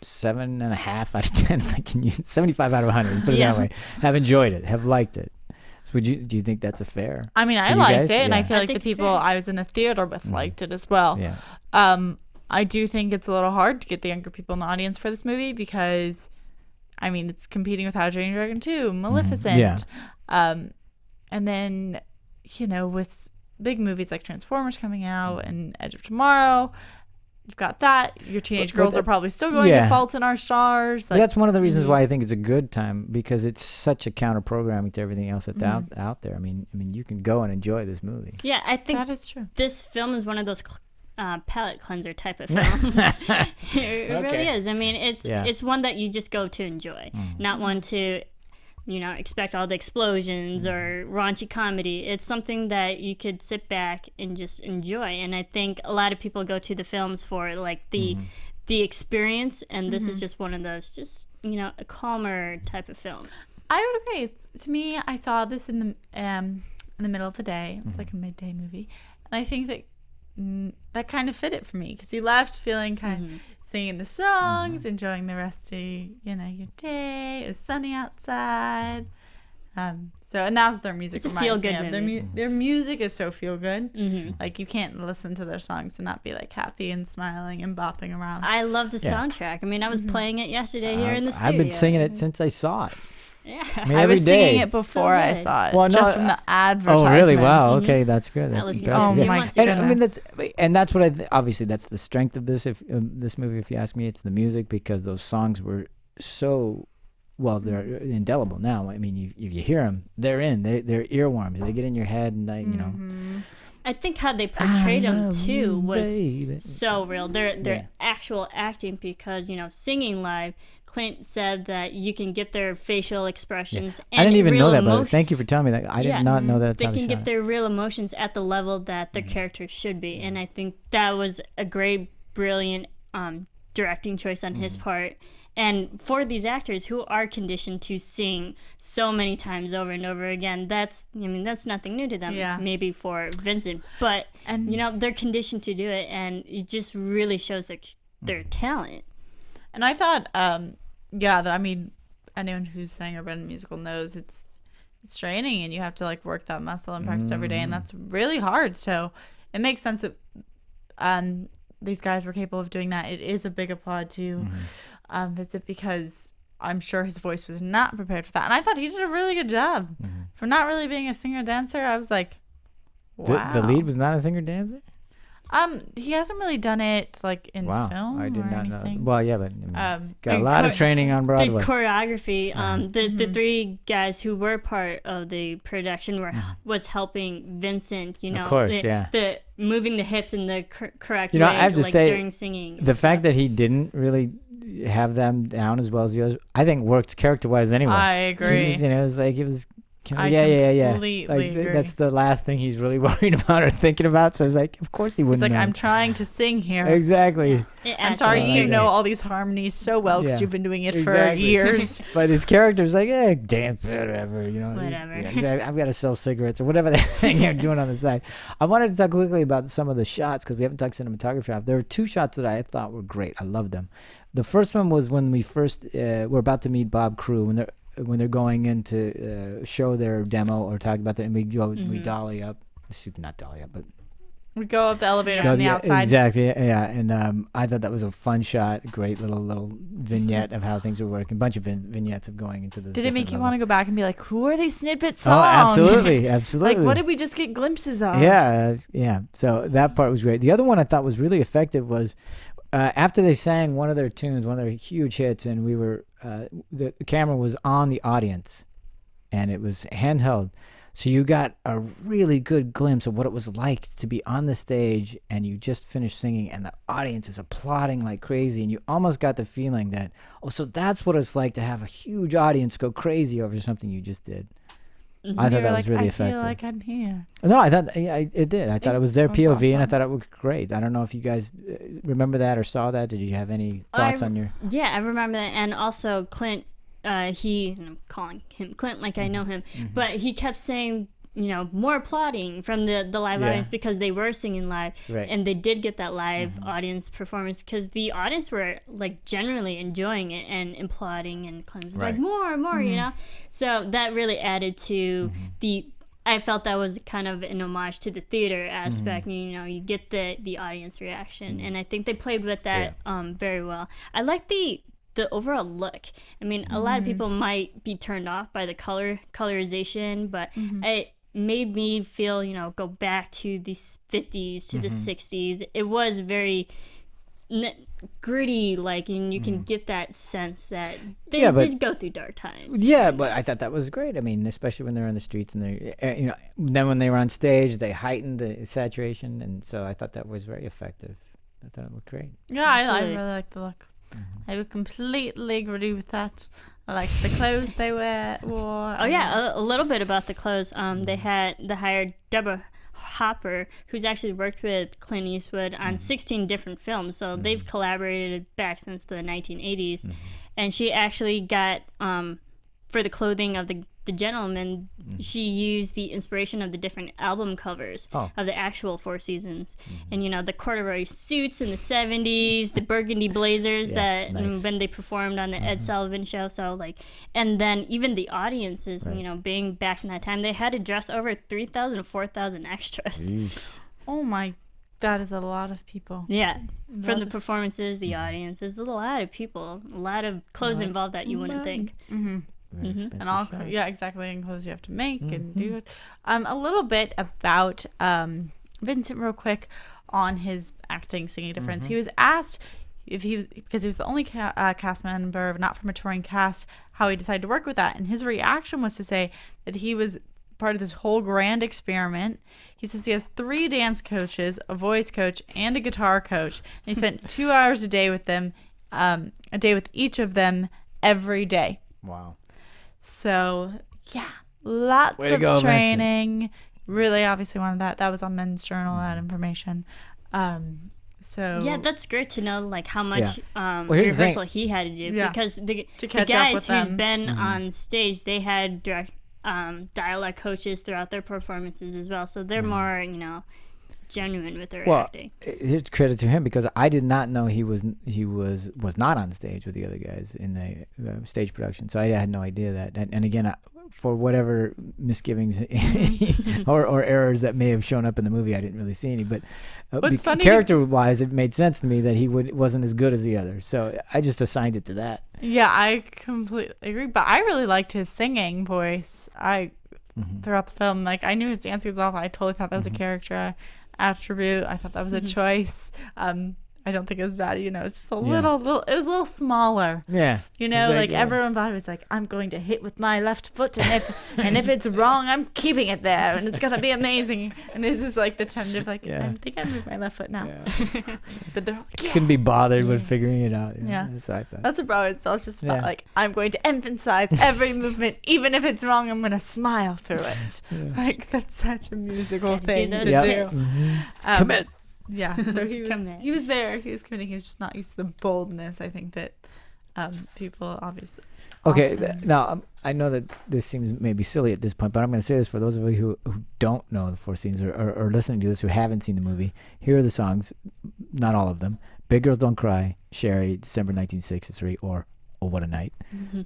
7.5 out of 10, if I can use 75 out of 100. Let's put it that way. Have enjoyed it, have liked it. So do you think that's a fair? I mean, I you liked guys? it, and I Yeah. feel I like the think people so. I was in the theater with liked it as well. Yeah. I do think it's a little hard to get the younger people in the audience for this movie because, I mean, it's competing with How to Train Your Dragon 2, Maleficent. Yeah. And then, with big movies like Transformers coming out and Edge of Tomorrow, you've got that. Your teenage But girls that- are probably still going to Fault in Our Stars. But that's one of the reasons why I think it's a good time, because it's such a counter programming to everything else that's out there. I mean, you can go and enjoy this movie. Yeah, I think that is true. this film is one of those palate cleanser type of films. It really Okay. is. I mean, it's one that you just go to enjoy, not one to, expect all the explosions or raunchy comedy. It's something that you could sit back and just enjoy. And I think a lot of people go to the films for like the experience, and this is just one of those, just a calmer type of film. I would agree. To me, I saw this in the middle of the day. It's like a midday movie, and I think that that kind of fit it for me because you left feeling kind of singing the songs, enjoying the rest of your day. It was sunny outside. And that's their music. It's a reminds me feel-good of. movie. Their music is so feel good. Mm-hmm. Like you can't listen to their songs and not be like happy and smiling and bopping around. I love the soundtrack. I mean, I was playing it yesterday here in the studio. I've been singing it since I saw it. Yeah. I mean, I every was day. singing it before I good. saw it. Well, no, just from the advertisements. Oh, really? Wow. Okay, that's good. I That's listened to impressive. it a few my months And ago. I mean that's what obviously that's the strength of this movie. If you ask me, it's the music, because those songs were so well. They're indelible now. I mean, you hear them, they're earworms. They get in your head, and you know. I think how they portrayed them too was baby. so real. Their actual acting, because singing live, Clint said that you can get their facial expressions. And I didn't even know that, but emotion. thank you for telling me that. I did not know that. They can get their real emotions at the level that their characters should be, and I think that was a great, brilliant directing choice on his part. And for these actors who are conditioned to sing so many times over and over again, that's nothing new to them. Yeah. Maybe for Vincent, but they're conditioned to do it, and it just really shows their talent. And I thought, I mean, anyone who's sang or been in a musical knows it's training, and you have to like work that muscle and practice every day, and that's really hard. So it makes sense that these guys were capable of doing that. It is a big applaud to Vincent, because I'm sure his voice was not prepared for that, and I thought he did a really good job for not really being a singer dancer. I was like, wow. The lead was not a singer dancer. He hasn't really done it like in film. I did or not anything. know. Well, yeah, but got a and lot of training on Broadway. The choreography, the three guys who were part of the production was helping Vincent. Of course, the moving the hips in the correct I way, have to like say, during singing. the fact that he didn't really have them down as well as the others, I think worked character-wise anyway. I agree. It was like it was. I completely agree. That's the last thing he's really worried about or thinking about. So I was like, of course he wouldn't. It's like, know. I'm trying to sing here. Exactly. I'm sorry you know all these harmonies so well because you've been doing it for years. But his character's like, dance, whatever, Whatever. Yeah, I've got to sell cigarettes or whatever thing you're doing on the side. I wanted to talk quickly about some of the shots because we haven't talked cinematography off. There were two shots that I thought were great. I loved them. The first one was when we first were about to meet Bob Crew when they're going in to show their demo or talk about it, and we dolly up. Not dolly up, but We go up the elevator from the outside. Exactly, yeah. And I thought that was a fun shot, great little vignette of how things were working. A bunch of vignettes of going into this. Did it make you want to go back and be like, who are these snippet Oh, songs? absolutely. Like, what did we just get glimpses of? Yeah. So that part was great. The other one I thought was really effective was after they sang one of their tunes, one of their huge hits, and we were the camera was on the audience, and it was handheld. So you got a really good glimpse of what it was like to be on the stage and you just finished singing and the audience is applauding like crazy, and you almost got the feeling that, so that's what it's like to have a huge audience go crazy over something you just did. Mm-hmm. I thought that was really effective. I feel like I'm here. No, I thought it did. I thought it was their POV, awesome. And I thought it was great. I don't know if you guys remember that or saw that. Did you have any thoughts on your... Yeah, I remember that. And also Clint, and I'm calling him Clint like I know him, but he kept saying, more applauding from the live audience because they were singing live, right. And they did get that live audience performance because the audience were like generally enjoying it and applauding, and Clint was like more, so that really added to I felt that was kind of an homage to the theater aspect. You get the audience reaction, and I think they played with that very well. I like the overall look. I mean, a lot of people might be turned off by the colorization, but it made me feel, go back to the 50s, to the 60s. It was very gritty, and you can get that sense that they did go through dark times. Yeah, but I thought that was great. I mean, especially when they're on the streets and they, then when they were on stage, they heightened the saturation, and so I thought that was very effective. I thought it looked great. Yeah, I really like the look. I would completely agree with that. I like the clothes they wore. Oh yeah, a little bit about the clothes. They hired Deborah Hopper, who's actually worked with Clint Eastwood on 16 different films. So they've collaborated back since the 1980s. And she actually got for the clothing of the Gentleman, she used the inspiration of the different album covers of the actual Four Seasons. And, the corduroy suits in the 70s, the burgundy blazers when they performed on the Ed Sullivan Show. So, and then even the audiences, being back in that time, they had to dress over 3,000 to 4,000 extras. Oh, my, that is a lot of people. Yeah. From the performances, the audience, there's a lot of people, a lot of clothes involved that you wouldn't think. And all exactly, and clothes you have to make and do it. A little bit about Vincent real quick on his acting singing difference. He was asked if he was, because he was the only cast member not from a touring cast, how he decided to work with that, and his reaction was to say that he was part of this whole grand experiment. He says he has 3 dance coaches, a voice coach, and a guitar coach, and he spent 2 hours a day with them, a day with each of them every day. Wow. So, yeah, lots of training. Vincent. Really obviously wanted that. That was on Men's Journal, that information. So yeah, that's great to know, how much rehearsal he had to do. Because the guys who's been on stage, they had direct dialect coaches throughout their performances as well. So they're more, genuine with their acting. Here's credit to him, because I did not know he was not on stage with the other guys in the stage production. So I had no idea that. And again, for whatever misgivings or errors that may have shown up in the movie, I didn't really see any. But character-wise, it made sense to me that he wasn't as good as the others. So I just assigned it to that. Yeah, I completely agree. But I really liked his singing voice. Throughout the film, I knew his dancing was off. I totally thought that was a character attribute. I thought that was a choice. I don't think it was bad. It's just a little, it was a little smaller. Yeah. Everyone thought it was I'm going to hit with my left foot, and if it's wrong, I'm keeping it there, and it's gonna be amazing. And this is the tentative, I think I moved my left foot now. Yeah. But they're couldn't be bothered with figuring it out. Yeah. That's what I thought. That's a problem. It's all just about I'm going to emphasize every movement, even if it's wrong. I'm gonna smile through it. That's such a musical thing to do. Commit. Yeah, so he was there. He was committing. He was just not used to the boldness, I think, that people obviously. Okay, now I know that this seems maybe silly at this point, but I'm going to say this for those of you who don't know the Four Seasons or listening to this who haven't seen the movie. Here are the songs, not all of them. Big Girls Don't Cry, Sherry, December 1963, or Oh What a Night.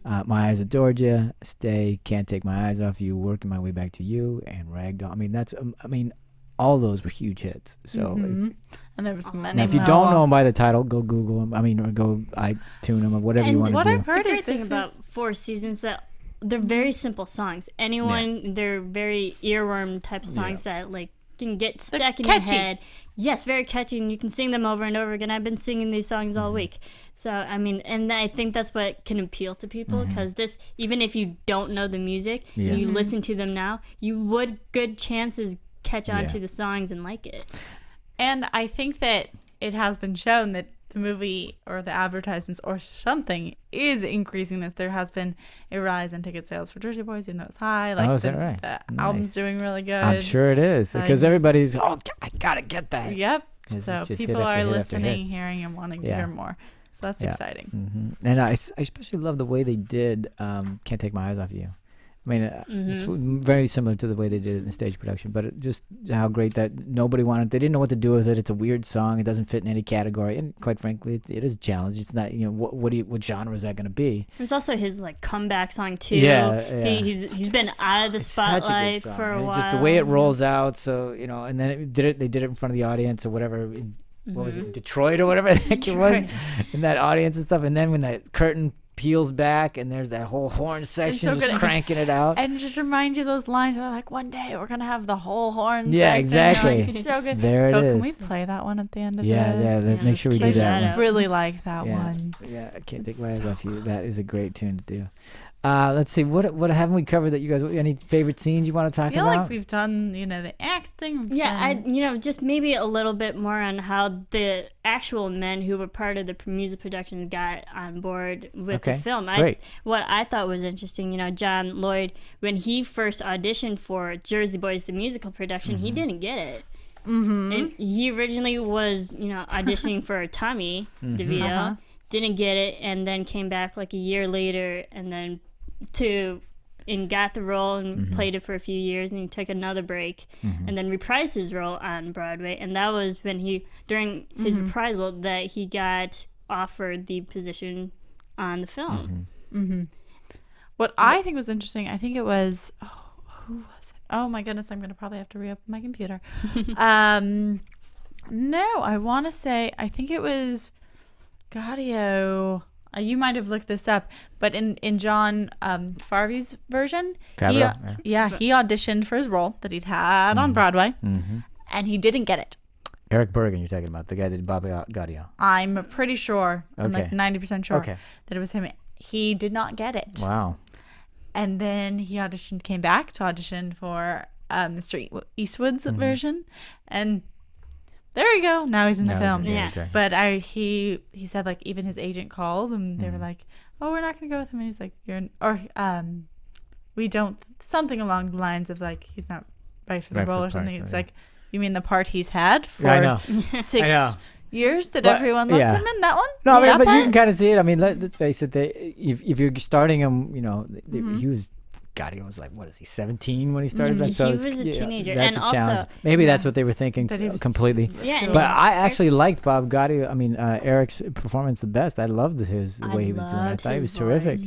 My Eyes Adored Ya, Stay, Can't Take My Eyes Off You, Working My Way Back to You, and Ragdoll. All those were huge hits. So, and there was many. Now, if you don't know them by the title, go Google them. Or go iTunes them or whatever you want to do. What I've heard the great thing about Four Seasons that they're very simple songs. They're very earworm type of songs that can get stuck in your head. Yes, very catchy, and you can sing them over and over again. I've been singing these songs all week. So, and I think that's what can appeal to people, because even if you don't know the music, and you listen to them now, you would good chances catch on to the songs and like it. And I think that it has been shown that the movie or the advertisements or something is increasing, that there has been a rise in ticket sales for Jersey Boys, even though it's high. Is that right? The album's doing really good. I'm sure it is, because everybody's, I gotta get that. Yep. So people are listening, hearing, and wanting to hear more. So that's exciting. And I especially love the way they did Can't Take My Eyes Off You. It's very similar to the way they did it in the stage production, but just how great that they didn't know what to do with it. It's a weird song. It doesn't fit in any category. And quite frankly, it is a challenge. It's not, what genre is that going to be? It was also his comeback song too. Yeah. He's been out of the spotlight for a while. Just the way it rolls out. So, and then they did it in front of the audience or whatever. What was it? Detroit or whatever the heck it was in that audience and stuff. And then when that curtain peels back and there's that whole horn section just cranking it out, and just remind you those lines where one day we're gonna have the whole horn section. Exactly. It's so good. There it is. Can we play that one at the end of this? Yeah, make sure we do that one. I really like that one. I Can't Take My Eyes Off You. That is a great tune to do. Let's see, what haven't we covered that you guys, any favorite scenes you want to talk about? I feel like we've done, the acting. Yeah, just maybe a little bit more on how the actual men who were part of the music production got on board with the film. Great. What I thought was interesting, John Lloyd, when he first auditioned for Jersey Boys, the musical production, he didn't get it. And he originally was, auditioning for Tommy DeVito, didn't get it, and then came back a year later, and then to and got the role and played it for a few years, and he took another break and then reprised his role on Broadway. And that was when during his reprisal, that he got offered the position on the film. What I think was interesting, I think it was, who was it? Oh my goodness, I'm going to probably have to reopen my computer. No, I want to say, I think it was Gaudio. You might have looked this up, but in John Farvey's version, he auditioned for his role that he'd had on Broadway, and he didn't get it. Eric Bergen, you're talking about, the guy that did Bobby Gaudio. I'm pretty sure, I'm like 90% sure that it was him. He did not get it. Wow. And then he came back to audition for Mr. Eastwood's version, and there you go. Now he's in the film. Exactly. But he said, like, even his agent called and they were like, "Oh, we're not gonna go with him." And he's like, "We don't." Something along the lines of like, he's not right for the role or something. It's like, you mean the part he's had for 6 years that everyone loves him in, that one? No, I mean, but part? you can kind of see it. I mean, let's face it. If you're starting him, he was. God, he was like, what is he, 17 when he started? He was a teenager. That's and a challenge. also, Maybe that's what they were thinking completely. Yeah, but I actually liked Bob Gaudio. I mean, Eric's performance the best. I loved the way he was doing it. I thought he was terrific.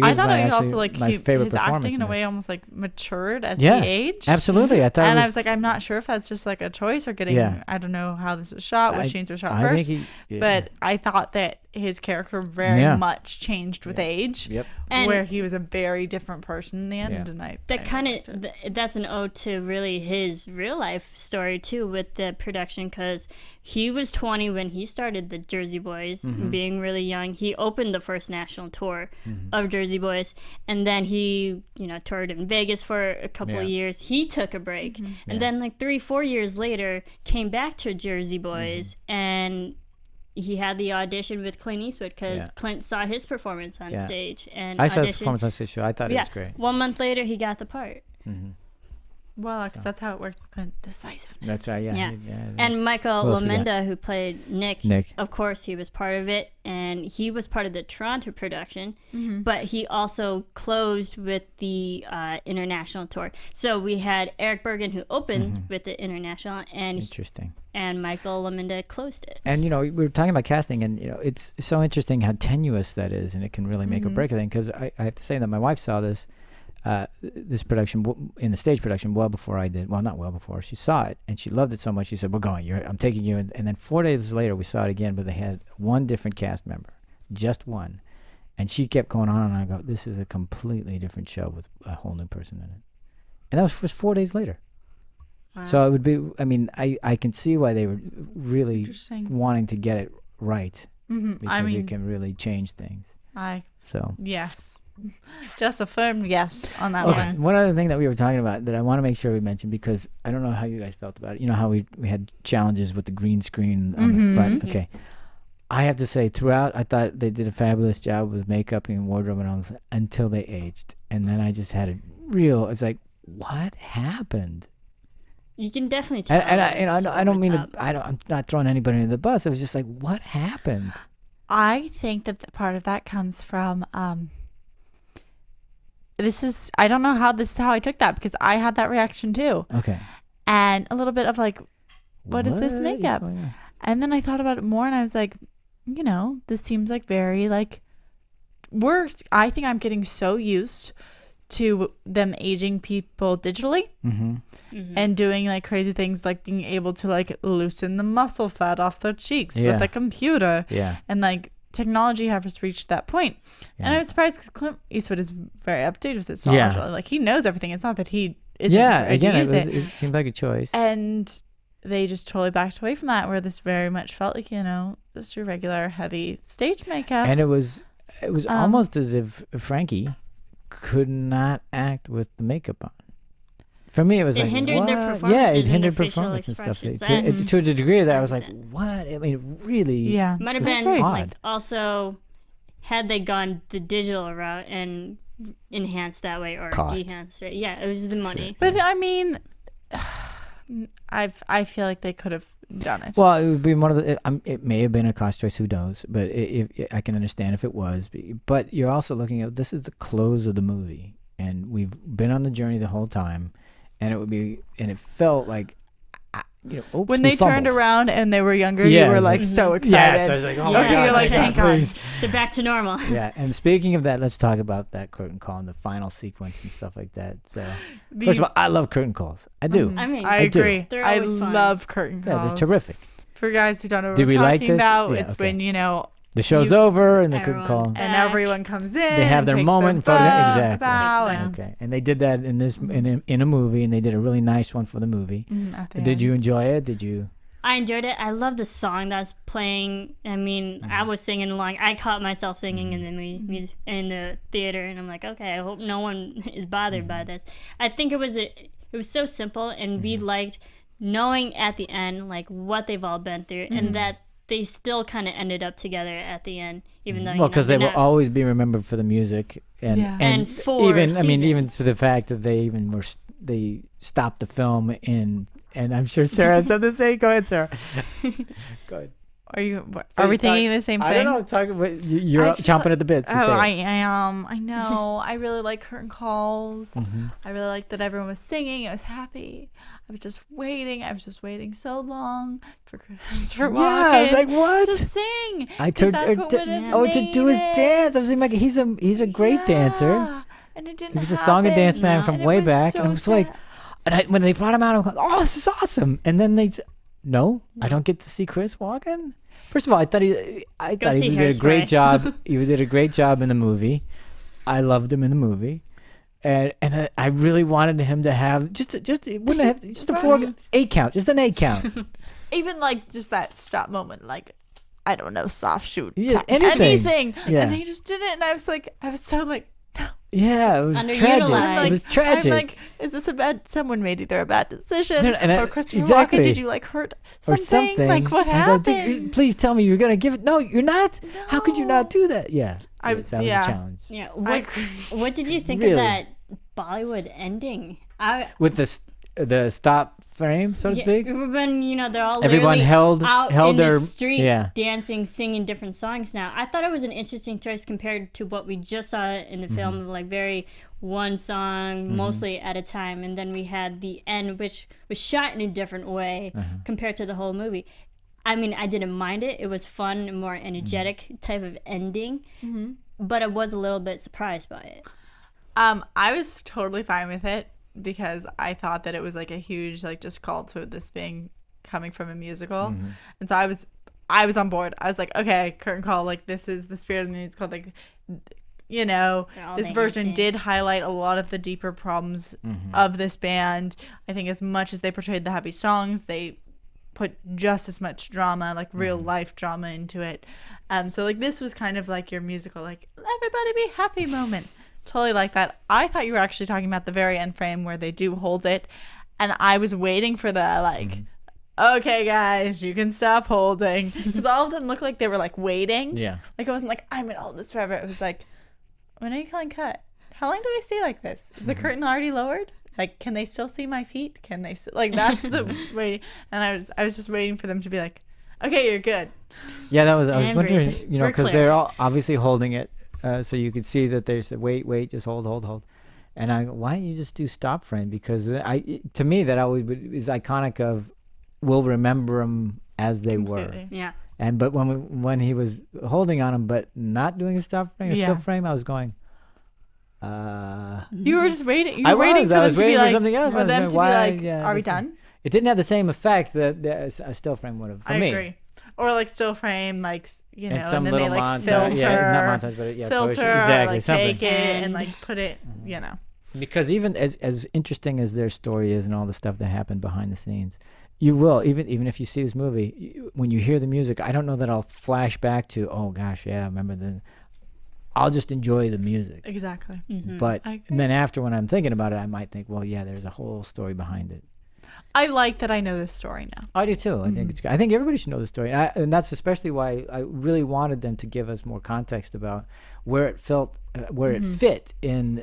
I thought he also, like, my favorite his performance acting in a way almost like matured as he Yeah, aged. absolutely. I thought And I was like, I'm not sure if that's just like a choice or getting, I don't know how this was shot, what scenes were shot first. But I thought that his character very much changed with age. Yep. And where he was a very different person in the end. And that's an ode to really his real life story too, with the production, because he was 20 when he started the Jersey Boys, being really young. He opened the first national tour of Jersey Boys, and then he toured in Vegas for a couple of years. He took a break, and then like 3-4 years later came back to Jersey Boys, and he had the audition with Clint Eastwood because Clint saw his performance on stage. And I saw the performance on stage too. I thought it was great. 1 month later, he got the part. Well, because that's how it works with Clint. Decisiveness. That's right, yeah. And Michael Lamenda, who played Nick, of course, he was part of it. And he was part of the Toronto production. But he also closed with the international tour. So we had Eric Bergen, who opened with the international. And interesting. And Michael Lamenda closed it. And, we were talking about casting, and, it's so interesting how tenuous that is, and it can really make or break a thing. Because I have to say that my wife saw this production in the stage production well before I did. Well, not well before. She saw it, and she loved it so much. She said, "We're going. I'm taking you." And then 4 days later, we saw it again, but they had one different cast member, just one. And she kept going on, and I go, "This is a completely different show with a whole new person in it." And that was just 4 days later. Wow. So it would be, I mean, I can see why they were really wanting to get it right. Because it can really change things. Yes. Just a firm yes on that one. one. One other thing that we were talking about that I want to make sure we mention, because I don't know how you guys felt about it. You know how we had challenges with the green screen on the front? Okay. I have to say, throughout, I thought they did a fabulous job with makeup and wardrobe and all this until they aged. And then I just had it's like, what happened? You can definitely tell. I don't mean to, I'm not throwing anybody under the bus. It was just like, what happened? I think that part of that comes from, I don't know how I took that, because I had that reaction too. Okay. And a little bit of like, what is this makeup? And then I thought about it more, and I was like, this seems like very like, I think I'm getting so used to them aging people digitally and doing like crazy things, like being able to like loosen the muscle fat off their cheeks with a computer. Yeah. And like technology has reached that point. Yeah. And I was surprised because Clint Eastwood is very updated with this knowledge. Like, he knows everything. It's not that he isn't again, it seemed like a choice. And they just totally backed away from that, where this very much felt like, just your regular heavy stage makeup. And it was almost as if Frankie could not act with the makeup on. For me, it was hindered their performance. Yeah, it hindered performance and stuff. To a degree that I was like, what? I mean, really? Yeah. Might have been like, also, had they gone the digital route and enhanced that way or dehanced it. Yeah, it was the money. Sure. But I mean, I feel like they could have done it. Well, it would be one of the. It may have been a cost choice. Who knows? But I can understand if it was. But you're also looking at, this is the close of the movie. and we've been on the journey the whole time, and it felt like, oops, When we they turned fumbled. around and they were younger, Yeah, you were it's like like- so excited. Yes, I was like, oh my Yeah. God, You're like, thank thank God, God. please. They're back to normal. Yeah, and speaking of that, let's talk about that curtain call and the final sequence and stuff like that. So, first of all, I love curtain calls. I do. I mean, I do. agree. They're I always fun. love curtain Yeah, calls. they're terrific. For guys who don't know what Did we're we like talking this? about, Yeah, it's okay. when, you know, The show's You- over and the curtain Everyone's call. back. and everyone comes in. They have their takes moment in their front of bow, exactly. bow, Yeah. and Okay, and they did that in this in a movie, and they did a really nice one for the movie. at the Did you end. enjoy it? Did you? I enjoyed it. I love the song that's playing. I mean, I was singing along. I caught myself singing in the in the theater, and I'm like, okay, I hope no one is bothered by this. I think it was so simple, and we liked knowing at the end like what they've all been through, and that they still kind of ended up together at the end, even though Well, because they they're will not- always be remembered for the music, and Yeah. And for even I mean even seasons. for the fact that they even were they stopped the film in, and I'm sure Sarah has something to say. Go ahead, Sarah. Go ahead. Are you? Are Please we talk- thinking the same thing? I don't know. Talk about you're I just- chomping at the bits. To Oh, say I it. am. I know. I really like curtain calls. Mm-hmm. I really like that everyone was singing. I was happy. I was just waiting. I was just waiting so long for Christopher Walken. Yeah, I was like, what? Just sing. I 'Cause turned that's what would have oh to do his made it. dance. I was like, he's a great dancer. Yeah, and it didn't. He was a song and dance man No. from And it way was back, so and I was like, sad. and when they brought him out, I'm like, oh, this is awesome. And then no, I don't get to see Chris Walken. First of all, I thought he see did a great Hairspray. job. He did a great job in the movie. I loved him in the movie, and I really wanted him to have it wouldn't have just a Right. 8 count, just an 8 count. Even like just that stop moment, like I don't know, soft shoot, Yeah, anything. Yeah. and he just did it, and I was so like, no. Yeah, it was Underutilized. tragic. Like, It was tragic. I'm like, is this a bad? Someone made either a bad decision, And or Christopher exactly. Walken, did you like hurt or something? something. Like what I go, happened? Please tell me you're gonna give it. No, you're not. How could you not No. do that? Yeah, I was- that was yeah. a challenge. Yeah. I What did you think Really? of that Bollywood ending? With the stop frame, so to speak. When they're all Everyone literally held in their the street yeah. dancing, singing different songs. Now I thought it was an interesting choice compared to what we just saw in the film of like very one song mostly at a time, and then we had the end which was shot in a different way compared to the whole movie. I mean, I didn't mind it. It was fun, a more energetic type of ending, but I was a little bit surprised by it. I was totally fine with it because I thought that it was like a huge like just call to this being coming from a musical, and so I was on board. I was like, okay, curtain call, like this is the spirit of the musical. Like, They're all this version dancing. did highlight a lot of the deeper problems of this band. I think as much as they portrayed the happy songs, they put just as much drama, like real life drama into it. So like this was kind of like your musical, like everybody be happy moment. Totally like that. I thought you were actually talking about the very end frame where they do hold it, and I was waiting for the like, okay guys, you can stop holding, because all of them looked like they were like waiting. Yeah. Like it wasn't like I'm gonna hold this forever. It was like, when are you calling cut? How long do I stay like this? Is the curtain already lowered? Like, can they still see my feet? Can they still, like that's the waiting? And I was just waiting for them to be like, okay, you're good. Yeah, I was And wondering, breathe. you know, We're because clear. they're all obviously holding it, so you could see that there's wait, just hold. And I go, why don't you just do stop frame? Because to me that always is iconic of we'll remember them as they were. Completely. Yeah. And but when he was holding on them but not doing a stop frame or Yeah. still frame, I was going. You were just waiting. You were I waiting was. for I them was to be waiting for like, something else. I for was them like, to why- be like, yeah, are we this is- done? It didn't have the same effect that a still frame would have for I me. agree. Or like still frame, like And some and then little they like montage, filter, yeah, not montage, but yeah, filter, poetry. or, Exactly, like something. take it and And- like put it, Because even as interesting as their story is and all the stuff that happened behind the scenes, you will even if you see this movie, when you hear the music, I don't know that I'll flash back to, oh gosh, yeah, I remember I'll just enjoy the music. Exactly. But I agree. and then after when I'm thinking about it, I might think, well, yeah, there's a whole story behind it. I like that I know this story now. I do too. I think it's good. I think everybody should know the story, and that's especially why I really wanted them to give us more context about where it felt, where it fit in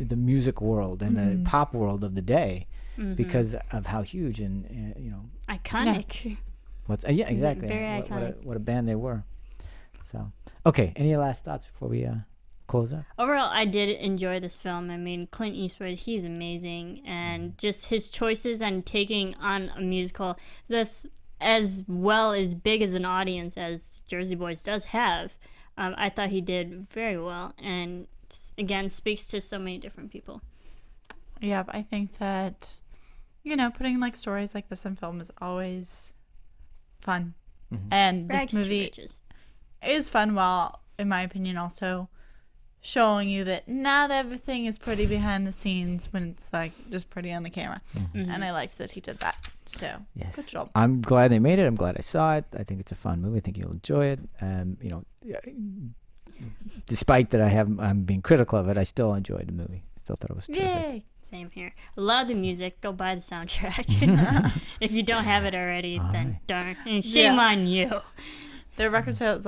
the music world and the pop world of the day, because of how huge and Iconic. what's yeah exactly Very what iconic. a band they were. So okay, any last thoughts before we close up. Overall, I did enjoy this film. I mean, Clint Eastwood, he's amazing. And just his choices and taking on a musical this as well as big as an audience as Jersey Boys does have, I thought he did very well. And again, speaks to so many different people. Yeah, I think that, putting like stories like this in film is always fun. And Rags this to movie riches. is fun while, in my opinion, also showing you that not everything is pretty behind the scenes when it's like just pretty on the camera. And I liked that he did that. So Yes. good job. I'm glad they made it. I'm glad I saw it. I think it's a fun movie. I think you'll enjoy it. Despite that I'm being critical of it, I still enjoyed the movie. Still thought it was terrific. Yay! Same here. Love the music. Go buy the soundtrack. If you don't have it already, then darn. And shame on you. Their record sales,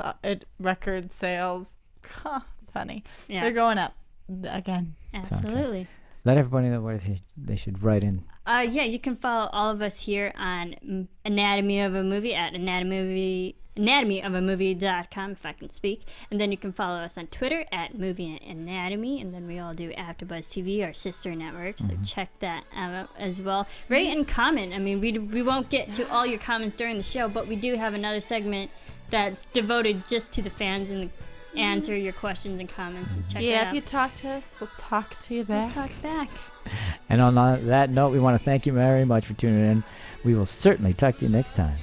funny. Yeah. They're going up again. Absolutely. Let everybody know where they should write in. Yeah, you can follow all of us here on Anatomy of a Movie at anatomyofammovie.com, if I can speak. And then you can follow us on Twitter at Movie Anatomy. And then we all do AfterBuzz TV, our sister network. So check that out as well. Rate and comment. I mean, we won't get to all your comments during the show, but we do have another segment that's devoted just to the fans and answer your questions and comments. So check that out. If you talk to us, we'll talk to you back. We'll talk back. And on that note, we want to thank you very much for tuning in. We will certainly talk to you next time.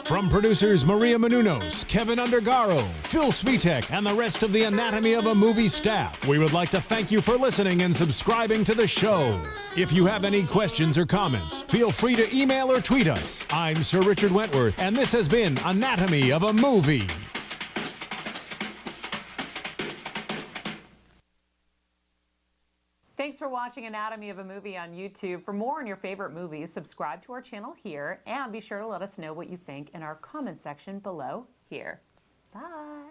From producers Maria Menounos, Kevin Undergaro, Phil Svitek, and the rest of the Anatomy of a Movie staff, we would like to thank you for listening and subscribing to the show. If you have any questions or comments, feel free to email or tweet us. I'm Sir Richard Wentworth, and this has been Anatomy of a Movie. Thanks for watching Anatomy of a Movie on YouTube. For more on your favorite movies, subscribe to our channel here and be sure to let us know what you think in our comment section below here. Bye.